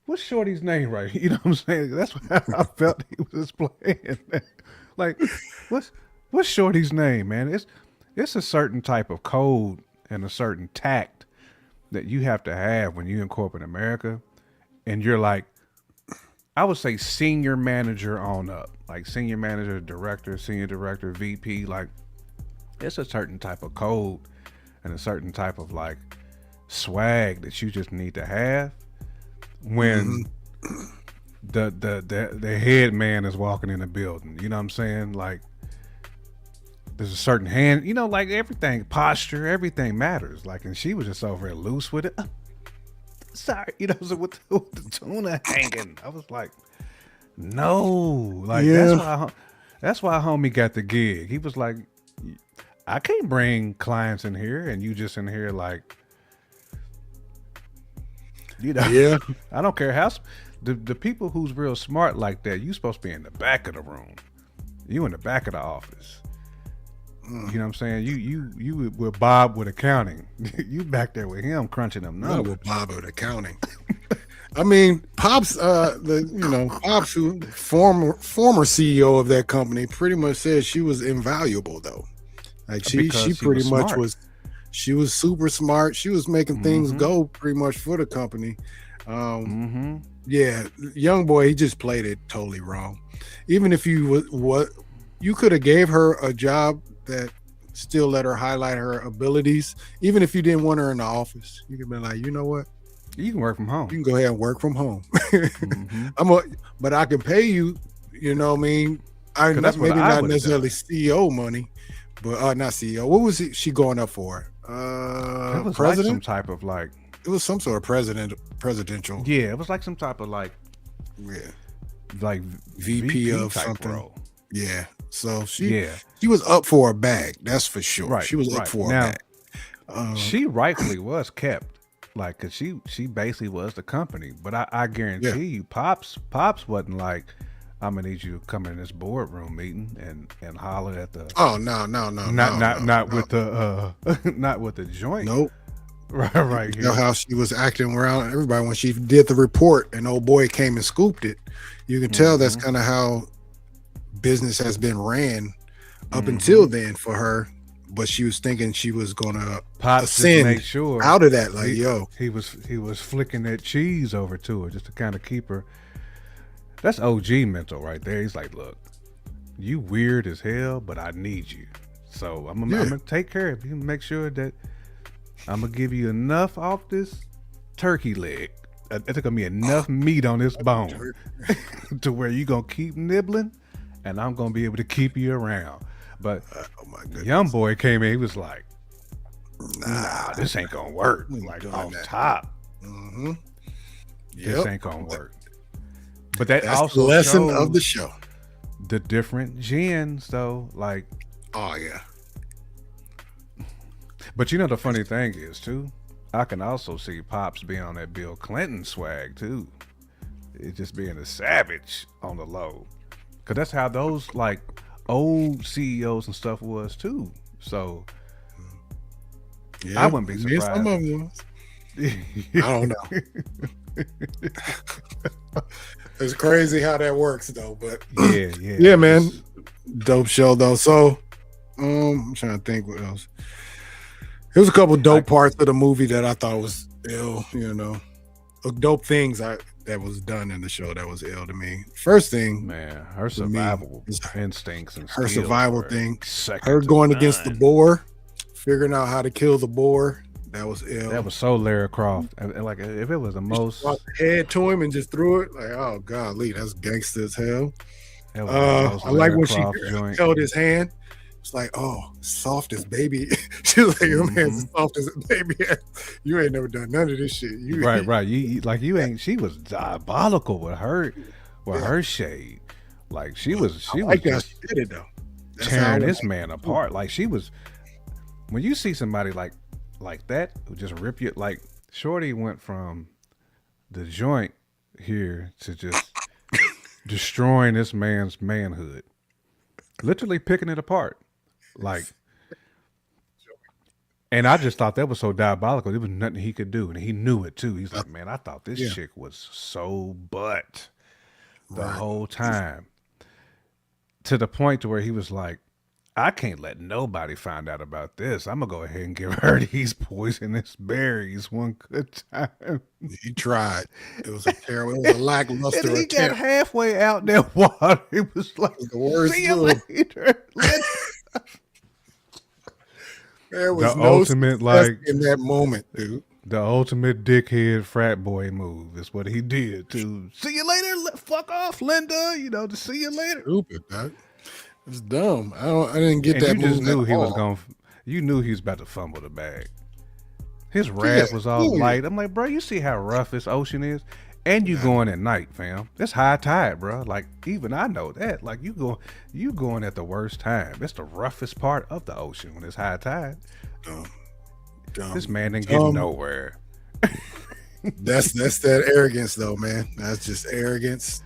S3: What's Shorty's name, right? You know what I'm saying? That's what I felt he was playing. Like, what's Shorty's name, man? It's a certain type of code and a certain tact that you have to have when you're in corporate America, and you're like, I would say senior manager on up, like senior manager, director, senior director, VP. Like, it's a certain type of code and a certain type of like swag that you just need to have when the head man is walking in the building. You know what I'm saying? Like, there's a certain hand, like everything, posture, everything matters. Like, and she was just over there loose with it. Sorry, so with the tuna hanging, I was like, no, like, that's why homie got the gig. He was like, I can't bring clients in here and you just in here like,
S2: Yeah.
S3: I don't care how the people who's real smart like that, you supposed to be in the back of the room. You in the back of the office. You know what I'm saying? You with Bob with accounting. You back there with him crunching them numbers.
S2: Not with Bob with accounting. I mean, Pops, Pops, who former CEO of that company, pretty much said she was invaluable though. Like, she pretty much was. She was super smart. She was making things go pretty much for the company. Yeah, young boy, he just played it totally wrong. Even if you could have gave her a job that still let her highlight her abilities. Even if you didn't want her in the office, you could be like, you know what?
S3: You can work from home.
S2: You can go ahead and work from home. But I can pay you. You know what I mean? Maybe not necessarily CEO money, but not CEO. What was she going up for?
S3: It was
S2: president?
S3: Like some type of like.
S2: It was some sort of presidential.
S3: Yeah, it was like some type of like.
S2: Yeah.
S3: Like
S2: VP of something.
S3: Role.
S2: Yeah. So
S3: Yeah,
S2: she was up for a bag. That's for sure.
S3: right,
S2: She was up
S3: right.
S2: for a
S3: Now
S2: bag. Um,
S3: she rightfully was kept, like, cause she basically was the company. But I
S2: yeah.
S3: guarantee you, Pops wasn't like, I'm gonna need you to come in this boardroom meeting and holler at the
S2: Oh no, no, no,
S3: not
S2: no,
S3: not
S2: no,
S3: not
S2: no.
S3: with the not with the joint
S2: Nope.
S3: right
S2: You know
S3: here.
S2: how she was acting around everybody when she did the report and old boy came and scooped it. You can tell that's
S3: Mm-hmm.
S2: kind of how business has been ran up
S3: Mm-hmm.
S2: until then for her. But she was thinking she was gonna
S3: Pops just made
S2: ascend
S3: sure
S2: out of that. Like,
S3: he
S2: yo,
S3: he was flicking that cheese over to her just to kind of keep her. That's OG mental right there. He's like, look, you weird as hell, but I need you. So I'm
S2: yeah,
S3: gonna take care of you. Make sure that I'm gonna give you enough off this turkey leg. It's gonna be enough meat on this bone to where you gonna keep nibbling, and I'm gonna be able to keep you around. But
S2: oh my
S3: young
S2: goodness,
S3: boy came in. He was like,
S2: nah,
S3: nah, this ain't gonna work.
S2: we ain't
S3: Like
S2: doing
S3: off
S2: that.
S3: top,
S2: Mm-hmm.
S3: this
S2: Yep,
S3: ain't gonna work. But that
S2: that's the
S3: also
S2: lesson of the
S3: shows
S2: show.
S3: the different gens, though. Like,
S2: Oh yeah,
S3: but you know the funny thing is too, I can also see Pops being on that Bill Clinton swag too. It just being a savage on the low, cause that's how those like old CEOs and stuff was too. So I
S2: yeah.
S3: wouldn't be
S2: Maybe some
S3: surprised.
S2: of them was. I don't know. It's crazy how that works though, but
S3: Yeah.
S2: yeah, man,
S3: It's-
S2: dope show though. So, I'm trying to think what else. There was a couple
S3: I
S2: dope parts of the movie that I thought was ill. Dope things that was done in the show that was ill to me. First thing
S3: man, her
S2: for me
S3: survival
S2: is
S3: instincts and
S2: her
S3: skills
S2: survival
S3: were
S2: thing. Her
S3: second to
S2: going against the
S3: none.
S2: boar, figuring out how to kill the boar. That was ill.
S3: That was so Lara Croft. And like if it was the
S2: She
S3: most,
S2: brought the head to him and just threw it. Like, oh golly, that's gangster as hell.
S3: that was the most
S2: I like
S3: Lara
S2: when she
S3: Croft joint.
S2: held his hand. It's like, oh, soft as baby. She was like, your man's
S3: Hmm.
S2: as soft as a baby. You ain't never done none of this shit. You
S3: Right. You ain't. She was diabolical with
S2: yeah.
S3: her shade. Like she
S2: I
S3: was
S2: like how
S3: just
S2: she did it though. That's how I
S3: tearing
S2: would
S3: this
S2: like
S3: man
S2: it, too.
S3: apart. Like she was. When you see somebody like that who just rip you, like Shorty went from the joint here to just destroying this man's manhood, literally picking it apart. Like, and I just thought that was so diabolical. There was nothing he could do, and he knew it too. He's like, man, I thought this
S2: Yeah,
S3: chick was so butt the
S2: right.
S3: whole time, to the point to where he was like, I can't let nobody find out about this. I'm gonna go ahead and give her these poisonous berries one good time.
S2: He tried. It was a terrible, it was a
S3: And
S2: lackluster
S3: he got
S2: attempt.
S3: halfway out that water. He was like,
S2: It was the worst
S3: see you
S2: move.
S3: later.
S2: There
S3: The
S2: was no
S3: ultimate,
S2: success
S3: like,
S2: in that moment, dude.
S3: the ultimate dickhead frat boy move is what he did to see you later. Fuck off, Linda. To see you later.
S2: Stupid, dog. It was dumb. I didn't get
S3: And
S2: that
S3: you just
S2: move
S3: knew
S2: at
S3: he was
S2: all.
S3: going. You knew he was about to fumble the bag. His
S2: Yeah,
S3: wrath was all
S2: oh, yeah.
S3: light. I'm like, bro, you see how rough this ocean is, and you going at night, fam. It's high tide, bro. Like even I know that. Like you going at the worst time. It's the roughest part of the ocean when it's high tide.
S2: Dumb,
S3: This
S2: dumb,
S3: man didn't get
S2: dumb.
S3: nowhere.
S2: That's that arrogance, though, man. That's just arrogance.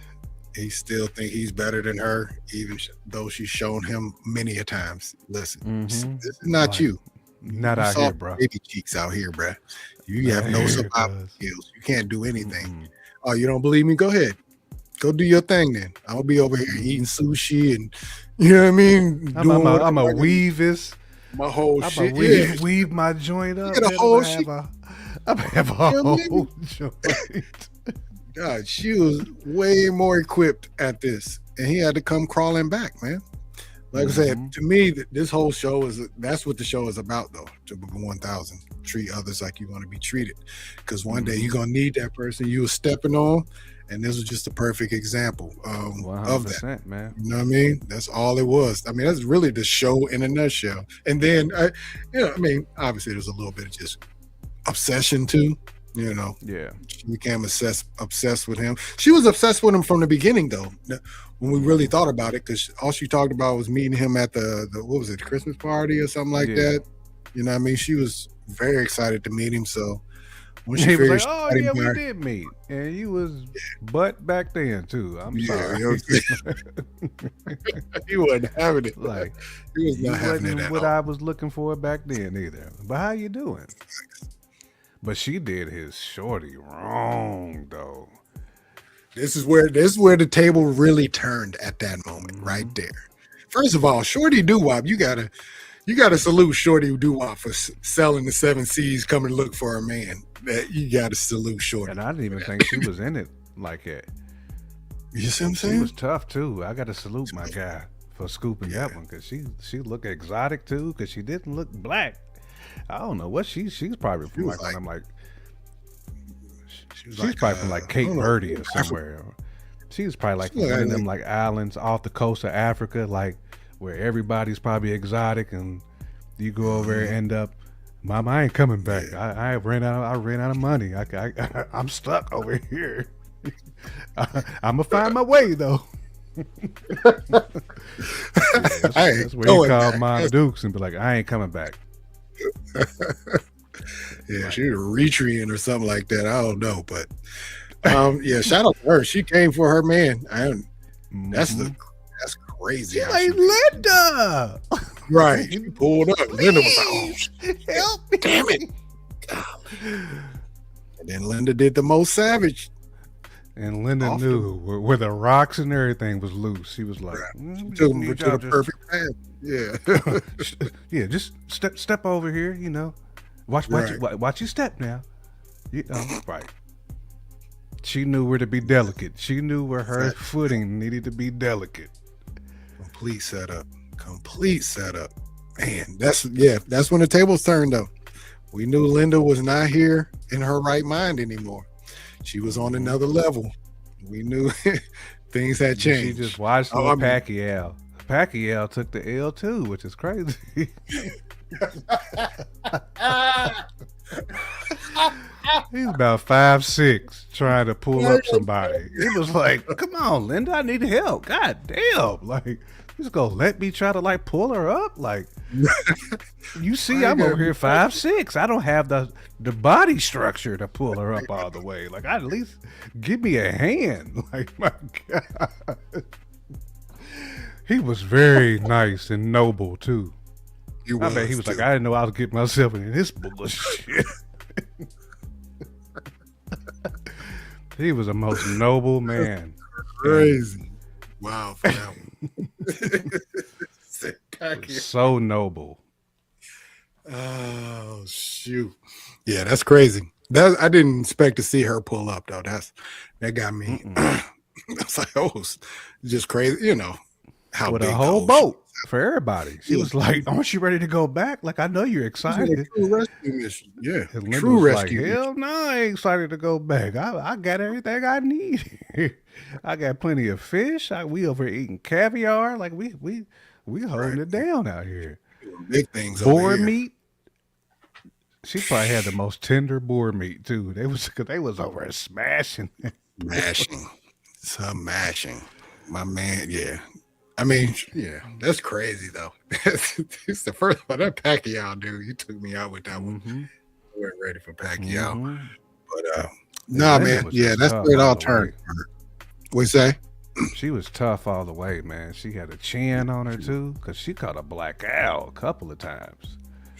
S2: He still think he's better than her, even though she's shown him many a times. Listen, this
S3: Mm-hmm.
S2: is not
S3: Like,
S2: you.
S3: not
S2: You
S3: out
S2: saw
S3: here, bro.
S2: baby cheeks out here, bruh. You have no
S3: Here it
S2: survival
S3: goes.
S2: skills. You can't do anything.
S3: Mm-mm.
S2: Oh, you don't believe me? Go ahead. Go do your thing then. I'll be over here eating sushi and you know what I mean?
S3: I'm
S2: Doing
S3: a
S2: whatever I can-
S3: weave this.
S2: my whole
S3: I'm
S2: shit.
S3: a
S2: Yeah.
S3: weave my joint up.
S2: Get a
S3: man.
S2: whole
S3: I'm gonna have a
S2: You know what I
S3: whole joint.
S2: God, she was way more equipped at this. And he had to come crawling back, man. Like I said, to me, this whole show that's what the show is about, though. To 1000, treat others like you want to be treated. Because one day you're going to need that person you were stepping on. And this was just a perfect example of that.
S3: 100%, man.
S2: You know what I mean? That's all it was. I mean, that's really the show in a nutshell. And then, obviously there's a little bit of just obsession too. You know,
S3: Yeah.
S2: she became obsessed with him. She was obsessed with him from the beginning, though. When we really thought about it, because all she talked about was meeting him at the what was it, Christmas party or something like
S3: Yeah.
S2: that. You know what I mean? She was very excited to meet him. So when she
S3: He was
S2: figured
S3: like,
S2: she
S3: "Oh
S2: got him
S3: yeah, we
S2: back,
S3: did meet, and you was butt back then too." I'm
S2: yeah,
S3: sorry.
S2: you know what I'm saying? He wasn't having it.
S3: Like,
S2: He was
S3: you
S2: not having it
S3: wasn't
S2: at
S3: what
S2: all.
S3: I was looking for back then either. But how you doing? But she did his shorty wrong though.
S2: This is where the table really turned at that moment, right there. First of all, Shorty Doo Wop, you gotta salute Shorty Doo Wop for selling the 7 C's, coming to look for a man. That you gotta salute Shorty.
S3: And I didn't even think she was in it like that.
S2: You see what I'm
S3: She
S2: saying?
S3: was tough too. I got to salute my guy for scooping that one because she looked exotic too because she didn't look black. I don't know what she's probably from
S2: was
S3: like, I'm like
S2: She's
S3: she's probably from like
S2: I
S3: Cape
S2: don't know,
S3: Verde or somewhere. She's probably like from one of them like islands off the coast of Africa, like where everybody's probably exotic, and you go over there and end up, Mom, I ain't coming back. I ran out of money. I'm stuck over here. I'm gonna find my way though. That's where you call Mom Dukes and be like, I ain't coming back.
S2: Yeah, she was retreating or something like that. I don't know, but yeah, shout out to her. She came for her man. That's crazy.
S3: She's like, Linda.
S2: Right. She pulled up. Linda was like, oh,
S3: help me.
S2: Damn it. And then Linda did the most savage.
S3: And Linda knew where the rocks and everything was loose. She was like,
S2: to the perfect path. Yeah.
S3: Yeah, just step over here, you know. Watch you step now. You know, right. She knew where to be delicate. She knew where her footing needed to be delicate.
S2: Complete setup. Man, that's when the tables turned though. We knew Linda was not here in her right mind anymore. She was on another level. We knew things had changed.
S3: She just watched Pacquiao. Pacquiao took the L too, which is crazy. He's about 5'6", trying to pull up somebody. It was like, come on, Linda, I need help. God damn. Like, just gonna let me try to like pull her up? Like, you see, I'm over here 5'6". I don't have the body structure to pull her up all the way. Like, at least give me a hand. Like, my God. He was very nice and noble too. I bet he was like, I didn't know I was getting myself into this bullshit. He was the most noble man.
S2: Crazy. Wow, for that one.
S3: So noble.
S2: Oh shoot. Yeah, that's crazy. I didn't expect to see her pull up though. That got me. I was like, oh, it's just crazy, you know. How
S3: with
S2: big
S3: a whole boat for everybody. She was like, aren't you ready to go back? Like, I know you're excited.
S2: Like true rescue mission. Yeah.
S3: And
S2: True rescue
S3: like, hell no, I ain't excited to go back. I got everything I need. I got plenty of fish. We over here eating caviar. Like we holding it down out here.
S2: Big things.
S3: Boar meat. She probably had the most tender boar meat too. They was over there smashing.
S2: Smashing. My man, yeah. I mean, yeah, that's crazy though. It's the first one. That Pacquiao dude, you took me out with that one. I wasn't ready for Pacquiao. But nah, man, yeah, that's where it all turned. What you say?
S3: She was tough all the way, man. She had a chin on her too, because she caught a black owl a couple of times.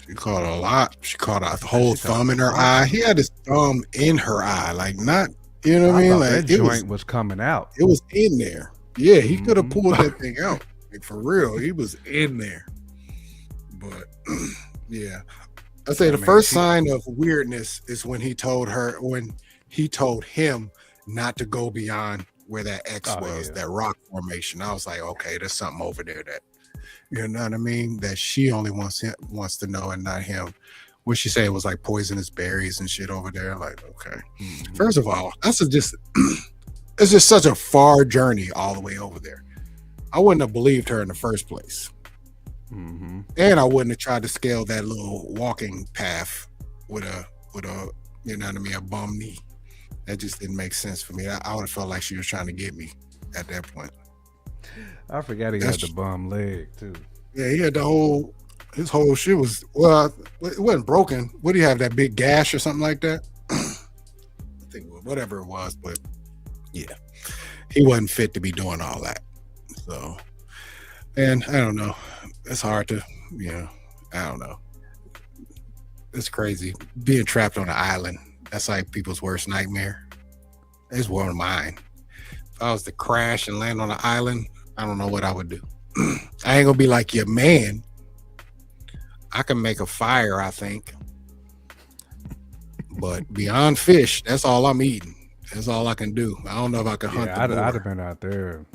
S2: She caught a lot. She caught a whole thumb in her eye. He had his thumb in her eye, like not, you know what I mean? Like
S3: that joint was coming out.
S2: It was in there. Yeah, he could have pulled that thing out. Like, for real, he was in there. But yeah, I say the first sign of weirdness is when he told him not to go beyond where that X was, that rock formation. I was like, okay, there's something over there that, you know what I mean, that she only wants to know and not him. What she said was like poisonous berries and shit over there. Like, okay, first of all, that's just. It's just such a far journey all the way over there. I wouldn't have believed her in the first place. And I wouldn't have tried to scale that little walking path with a You know what I mean? A bum knee. That just didn't make sense for me. I would have felt like she was trying to get me at that point.
S3: I forgot he had the
S2: That's
S3: bum leg too.
S2: yeah. He had his whole shit was it wasn't broken. What do you have? That big gash or something like that? I think whatever it was, but yeah, he wasn't fit to be doing all that. So, and I don't know. It's hard to, I don't know. It's crazy being trapped on an island. That's like people's worst nightmare. It's one of mine. If I was to crash and land on an island, I don't know what I would do. I ain't gonna be like your man. I can make a fire, I think. But beyond fish, that's all I'm eating. That's all I can do. I don't know if I can hunt the boar.
S3: I'd have been out there,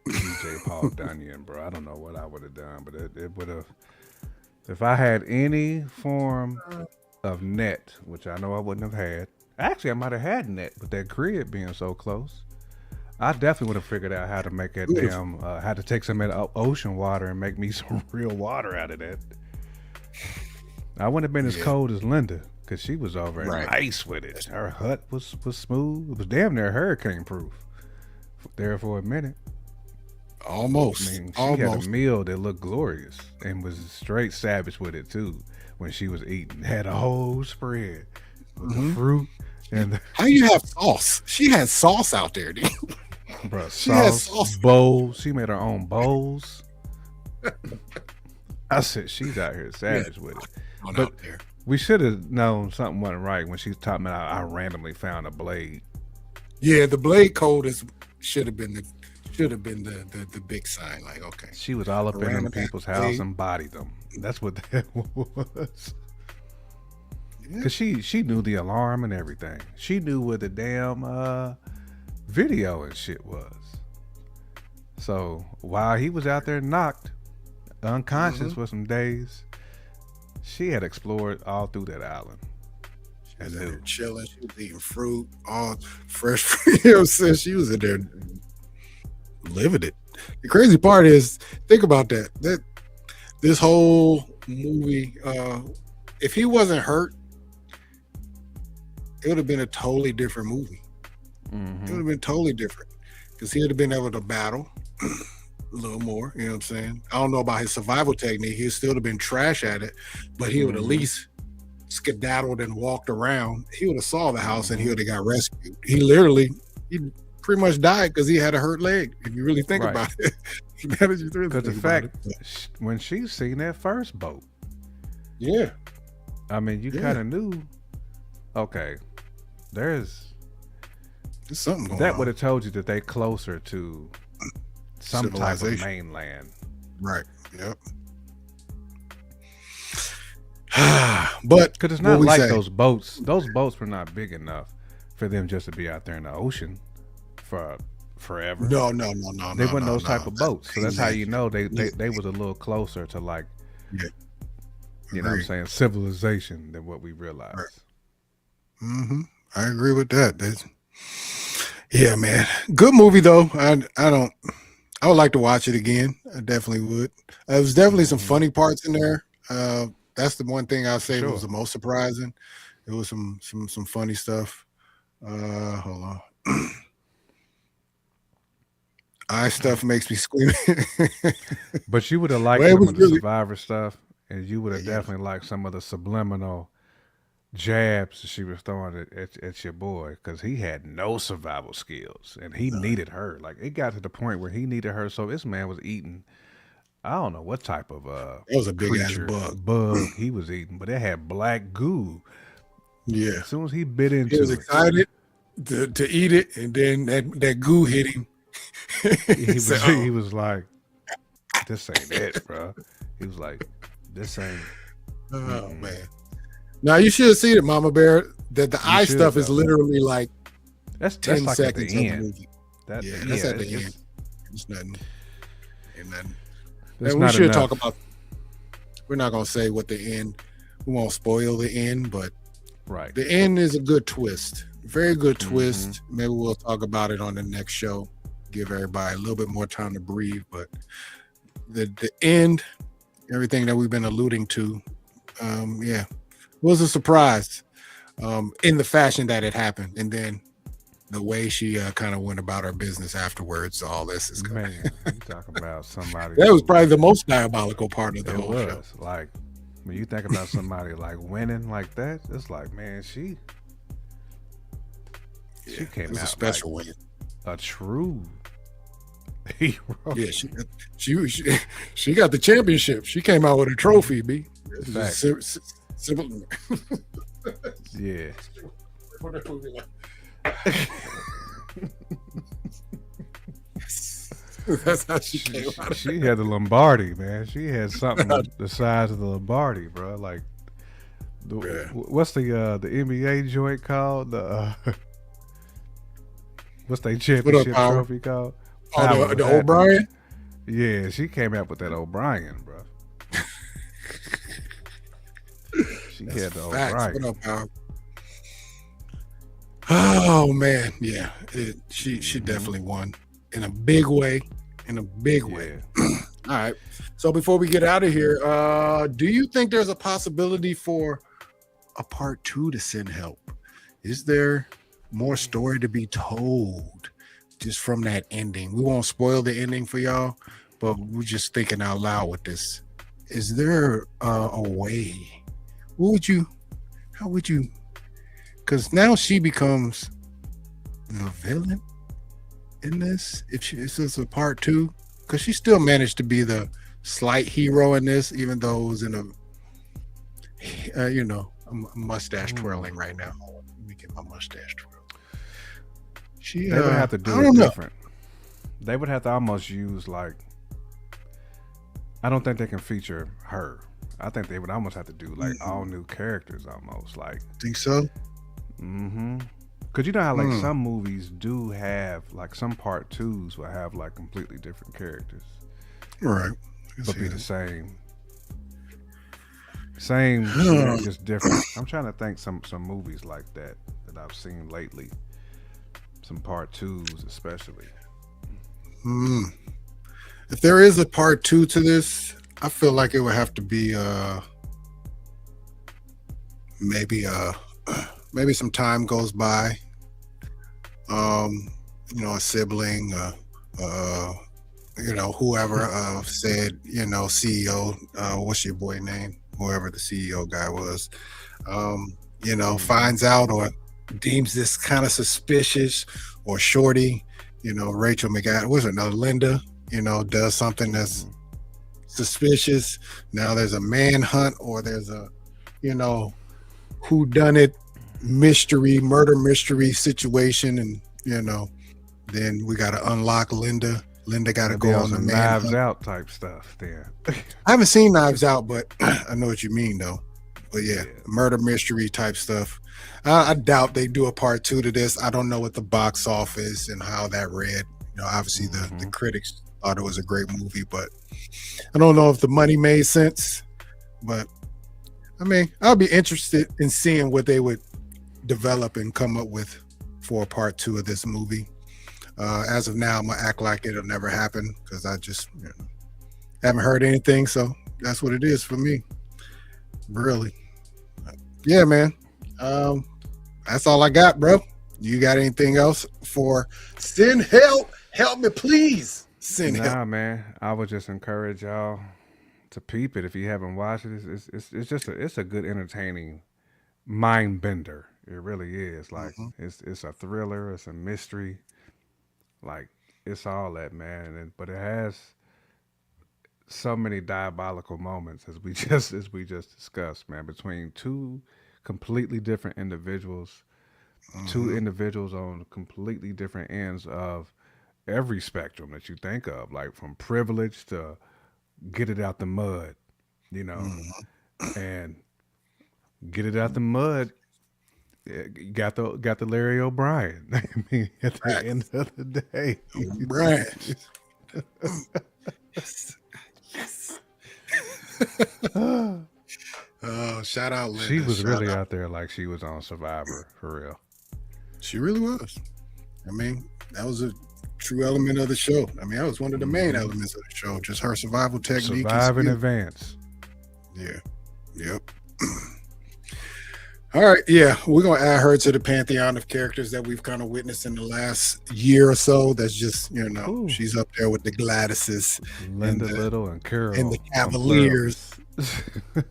S3: DJ Paul Bunyan, bro. I don't know what I would have done, but it would have. If I had any form of net, which I know I wouldn't have had. Actually, I might have had net, but that crib being so close, I definitely would have figured out how to make that how to take some of the ocean water and make me some real water out of that. I wouldn't have been as cold as Linda because she was over in ice with it. Her hut was smooth. It was damn near hurricane proof there for a minute.
S2: Almost.
S3: I mean, she had a meal that looked glorious and was straight savage with it too. When she was eating, had a whole spread with the fruit and
S2: how you have sauce? She had sauce out there, dude.
S3: Bro, sauce bowls. She made her own bowls. I said she's out here savage with it. But we should have known something wasn't right when she was talking about I randomly found a blade.
S2: Yeah, the blade code should have been the big sign. Like, okay,
S3: she was all up in them people's house and bodied them. That's what that was. Because she knew the alarm and everything. She knew where the damn video and shit was. So while he was out there knocked unconscious for some days, she had explored all through that island.
S2: She was in there chilling. She was eating fruit, all fresh fruit. You know what I'm saying? She was in there living it. The crazy part is, think about that this whole movie, if he wasn't hurt, it would have been a totally different movie. It would have been totally different because he would have been able to battle a little more. You know what I'm saying? I don't know about his survival technique. He'd still have been trash at it, but he would at least skedaddled and walked around. He would have saw the house and he would have got rescued. He pretty much died because he had a hurt leg. If you really think about it, because
S3: the fact when she seen that first boat, I mean, you kind of knew. Okay, there's
S2: something going
S3: that
S2: on.
S3: would have told you that they closer to some type of mainland,
S2: right? Yep. But
S3: because it's not like those boats. Those boats were not big enough for them just to be out there in the ocean for forever.
S2: No.
S3: They weren't those type of boats. So that's how you know they was a little closer to like, you know what I'm saying, civilization than what we realized.
S2: Right. I agree with that. Yeah, man. Good movie though. I would like to watch it again. I definitely would. There was definitely some funny parts in there. That's the one thing I'll say was the most surprising. There was some funny stuff. Hold on. Eye stuff makes me scream.
S3: But you would have liked some of the Survivor stuff, and you would have definitely liked some of the subliminal jabs she was throwing at your boy, because he had no survival skills and he needed her. Like, it got to the point where he needed her. So this man was eating, I don't know what type of
S2: it was a big ass
S3: bug he was eating, but it had black goo.
S2: Yeah.
S3: As soon as he bit into it,
S2: he was excited to eat it, and then that goo hit him.
S3: he was like, this ain't it, bro. He was like, this ain't.
S2: Oh man. Now you should have seen it, Mama Bear. That the eye stuff is literally like
S3: that's
S2: 10
S3: like
S2: seconds
S3: at the
S2: of
S3: end.
S2: the movie.
S3: That's
S2: at the end. It's nothing. Ain't nothing.
S3: And
S2: we should talk about. We're not gonna say what the end. We won't spoil the end, but the end is a good twist. Very good twist. Maybe we'll talk about it on the next show. Give everybody a little bit more time to breathe. But the end, everything that we've been alluding to, was a surprise. in the fashion that it happened, and then the way she kind of went about her business afterwards. All this is
S3: Man, you talking about somebody
S2: that was
S3: who
S2: probably the most diabolical part of the
S3: it
S2: whole show.
S3: was like when you think about somebody like winning like that, it's like, man, she
S2: Yeah,
S3: came
S2: it was
S3: out
S2: a special win.
S3: like a true hero.
S2: Yeah, she got the championship. She came out with a trophy. B. It's
S3: Fact.
S2: just simple.
S3: Yeah.
S2: That's how she came out.
S3: She had the Lombardi, man. She had something the size of the Lombardi, bro. Like,
S2: Yeah.
S3: what's the NBA joint called? The what's their championship
S2: Power?
S3: trophy called?
S2: Oh,
S3: Power
S2: the
S3: was happening.
S2: O'Brien.
S3: Yeah, she came out with that O'Brien, bro. She had the
S2: Facts.
S3: O'Brien.
S2: What up, Power? Oh man, yeah. She definitely won in a big way. In a big way.
S3: Yeah.
S2: All right. So before we get out of here, do you think there's a possibility for a part 2 to Send Help? Is there more story to be told just from that ending? We won't spoil the ending for y'all, but we're just thinking out loud with this. Is there a way? How would you? Because now she becomes the villain in this. If this is a part 2, because she still managed to be the slight hero in this, even though it was in a, I'm mustache twirling right now. Let me get my mustache twirl.
S3: They would have to do it different. They would have to almost use like. I don't think they can feature her. I think they would almost have to do like all new characters, almost like.
S2: Think so?
S3: Mm-hmm. Cause you know how like some movies do have like some part 2s will have like completely different characters,
S2: Right.
S3: but be the same, just different. I'm trying to think some movies like that I've seen lately. Some part 2s especially.
S2: If there is a part 2 to this, I feel like it would have to be maybe some time goes by. A sibling, whoever said, CEO, what's your boy name? Whoever the CEO guy was, finds out or deems this kind of suspicious, or Shorty, Rachel McAdams, was it another Linda, does something that's suspicious. Now there's a manhunt, or there's a, whodunit murder mystery situation, and then we got to unlock Linda. Linda got to go on the
S3: Knives
S2: manhunt.
S3: Out type stuff there.
S2: I haven't seen Knives Out, but I know what you mean though. But yeah, murder mystery type stuff. I doubt they do a part 2 to this. I don't know what the box office and how that read. Obviously the critics thought it was a great movie, but I don't know if the money made sense. But I mean, I'll be interested in seeing what they would develop and come up with for a part 2 of this movie. As of now, I'm gonna act like it'll never happen because I just haven't heard anything. So that's what it is for me. Really. Yeah, man. That's all I got, bro. You got anything else for Send Help? Help me, please. Send help.
S3: Nah, man. I would just encourage y'all to peep it if you haven't watched it. It's just it's a good, entertaining mind bender. It really is. Like it's a thriller. It's a mystery. Like it's all that, man. But it has so many diabolical moments as we just discussed, man. Between two completely different individuals, two individuals on completely different ends of every spectrum that you think of, like from privilege to get it out the mud, and get it out the mud. You got the Larry O'Brien. I mean, at the end of the day,
S2: O'Brien. Yes. Oh, shout out Linda.
S3: She was
S2: Shout
S3: really
S2: out.
S3: out there like she was on Survivor for real.
S2: She really was. I mean, that was a true element of the show. I mean, that was one of the main elements of the show. Just her survival technique.
S3: Survive in
S2: skill.
S3: advance.
S2: Yeah. Yep. All right, yeah, we're gonna add her to the pantheon of characters that we've kind of witnessed in the last year or so. That's just
S3: Ooh,
S2: she's up there with the Gladyses and
S3: Linda
S2: the
S3: Little and
S2: and the
S3: Carol from
S2: Cavaliers.
S3: Pluribus.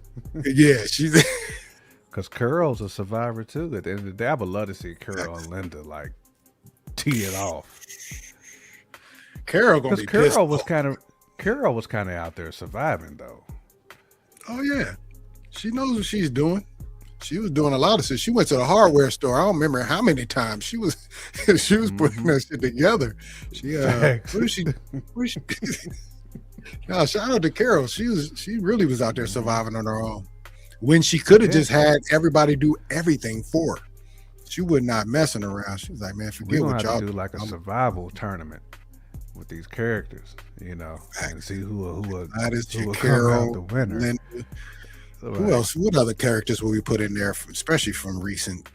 S2: Yeah, she's
S3: Because Carol's a survivor too. At the end of the day, I would love to see Carol and Linda like tee it off.
S2: Carol gonna
S3: Because
S2: be pissed off.
S3: Carol was kind of out there surviving though.
S2: Oh yeah, she knows what she's doing. She was doing a lot of shit. She went to the hardware store. I don't remember how many times she was she was putting that shit together. She
S3: Facts.
S2: what is she? What is she? No, shout out to Carol. She really was out there surviving on her own. When she could have just had everybody do everything for her. She would not messing around. She was like, man,
S3: We're
S2: forget
S3: gonna
S2: what
S3: have
S2: y'all
S3: to do like a survival tournament with these characters, and see who will
S2: That is
S3: come out
S2: Carol,
S3: the winner.
S2: Linda.
S3: So,
S2: Who else? What other characters will we put in there, especially from recent?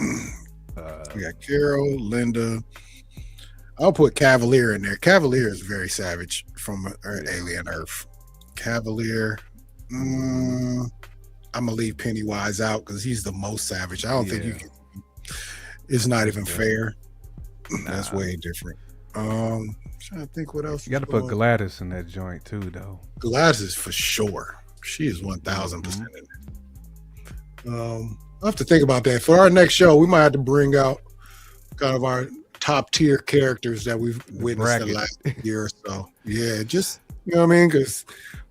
S2: We got Carol, Linda. I'll put Cavalier in there. Cavalier is very savage from Alien Earth. Cavalier. I'm gonna leave Pennywise out because he's the most savage. I don't think you can. It's not even fair. That's way different. Trying to think what else.
S3: You got to put Gladys in that joint too, though.
S2: Gladys is for sure. She is 1,000% in there. I'll have to think about that. For our next show, we might have to bring out kind of our top tier characters that we've witnessed the last year or so. Yeah, just you know what I mean? Because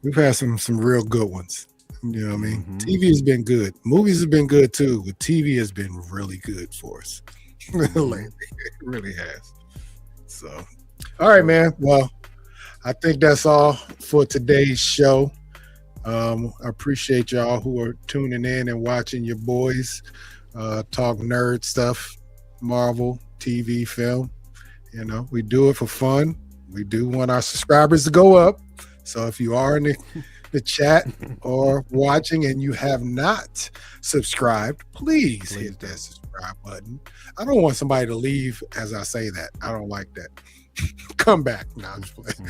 S2: we've had some real good ones. You know what I mean? TV has been good. Movies have been good too, but TV has been really good for us. Lately. It really has. So all right, man. Well, I think that's all for today's show. I appreciate y'all who are tuning in and watching your boys talk nerd stuff, Marvel, TV, film. We do it for fun. We do want our subscribers to go up. So if you are in the chat or watching and you have not subscribed, please hit that subscribe button. I don't want somebody to leave as I say that. I don't like that. Come back. No, I'm just playing.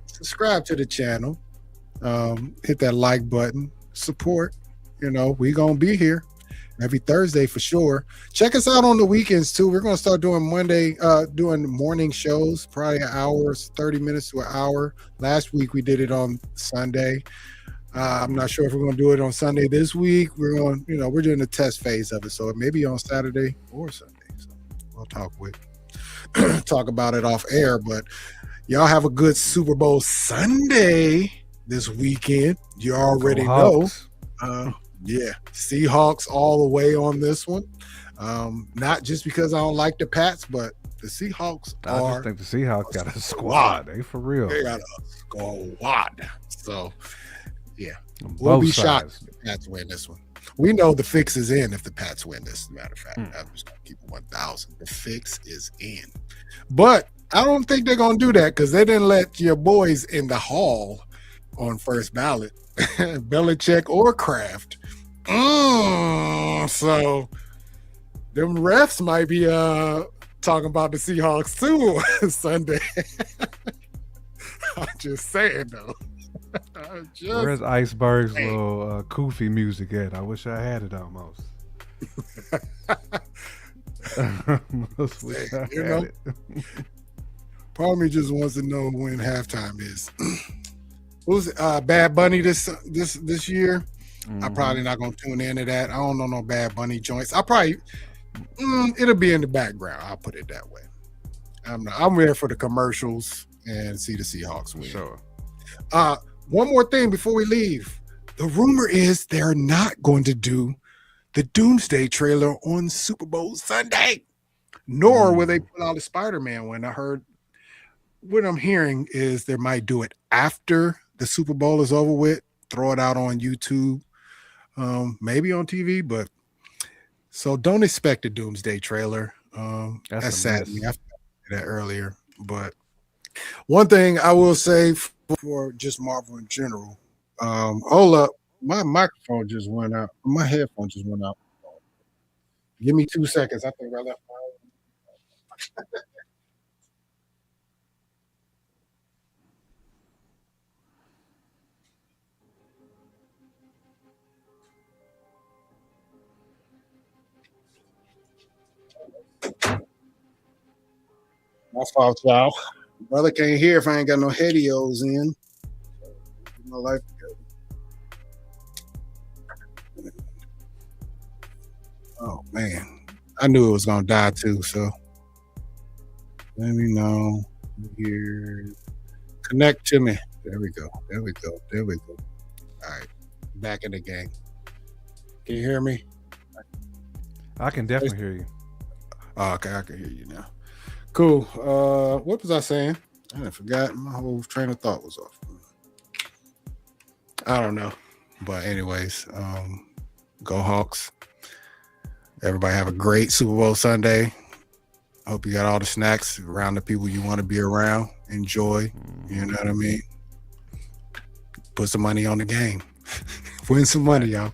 S2: Subscribe to the channel. Hit that like button. Support. We gonna be here every Thursday for sure. Check us out on the weekends too. We're gonna start doing doing morning shows, probably an hour, 30 minutes to an hour. Last week we did it on Sunday. I'm not sure if we're gonna do it on Sunday this week. We're doing the test phase of it, so it may be on Saturday or Sunday. So we'll talk about it off air. But y'all have a good Super Bowl Sunday this weekend. You already know. Yeah, Seahawks all the way on this one. Not just because I don't like the Pats, but the Seahawks
S3: I just think the Seahawks got a squad. They for real.
S2: They got a squad. So, yeah. We'll be shocked if the Pats win this one. We know the fix is in if the Pats win this, as a matter of fact. I'm just going to keep it 1,000. The fix is in. But I don't think they're going to do that because they didn't let your boys in the hall on first ballot, Belichick or Kraft. So them refs might be talking about the Seahawks too Sunday. I'm just saying though.
S3: Where's Iceberg's little Koofy music at? I wish I had it almost.
S2: Part of me just wants to know when halftime is. Who's Bad Bunny this year? I'm probably not gonna tune into that. I don't know no Bad Bunny joints. I'll probably it'll be in the background. I'll put it that way. I'm there for the commercials and see the Seahawks win.
S3: Sure.
S2: One more thing before we leave. The rumor is they're not going to do the Doomsday trailer on Super Bowl Sunday, nor will they put out a Spider-Man one. I heard what I'm hearing is they might do it after the Super Bowl is over with, throw it out on YouTube, maybe on TV, but so don't expect a Doomsday trailer. That's sad. I said that earlier, but one thing I will say for just Marvel in general, hold up, my microphone just went out. My headphone just went out. Give me 2 seconds. I think I left my My fault, y'all. Brother can't hear if I ain't got no headios in. My life. Oh man, I knew it was gonna die too. So let me know here. Connect to me. There we go. There we go. There we go. All right, back in the game. Can you hear me?
S3: I can definitely hear you.
S2: Oh, okay, I can hear you now. Cool. What was I saying? I forgot. My whole train of thought was off. I don't know. But anyways, go Hawks. Everybody have a great Super Bowl Sunday. Hope you got all the snacks around the people you want to be around. Enjoy. You know what I mean? Put some money on the game. Win some money, y'all.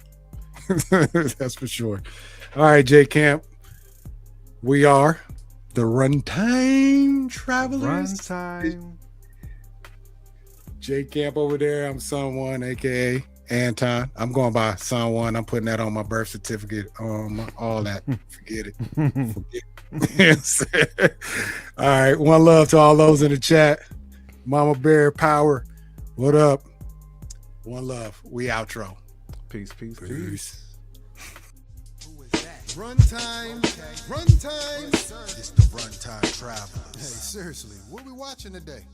S2: That's for sure. All right, J Camp. We are the Runtime Travelers.
S3: Runtime.
S2: J Camp over there. I'm Son One, aka Anton. I'm going by Son One. I'm putting that on my birth certificate, all that. Forget it. Forget it. All right. One love to all those in the chat. Mama Bear Power. What up? One love. We outro.
S3: Peace.
S2: Peace.
S1: Who is that? Runtime. Runtime.
S4: It's the Runtime Travelers.
S1: Hey, seriously, what we watching today?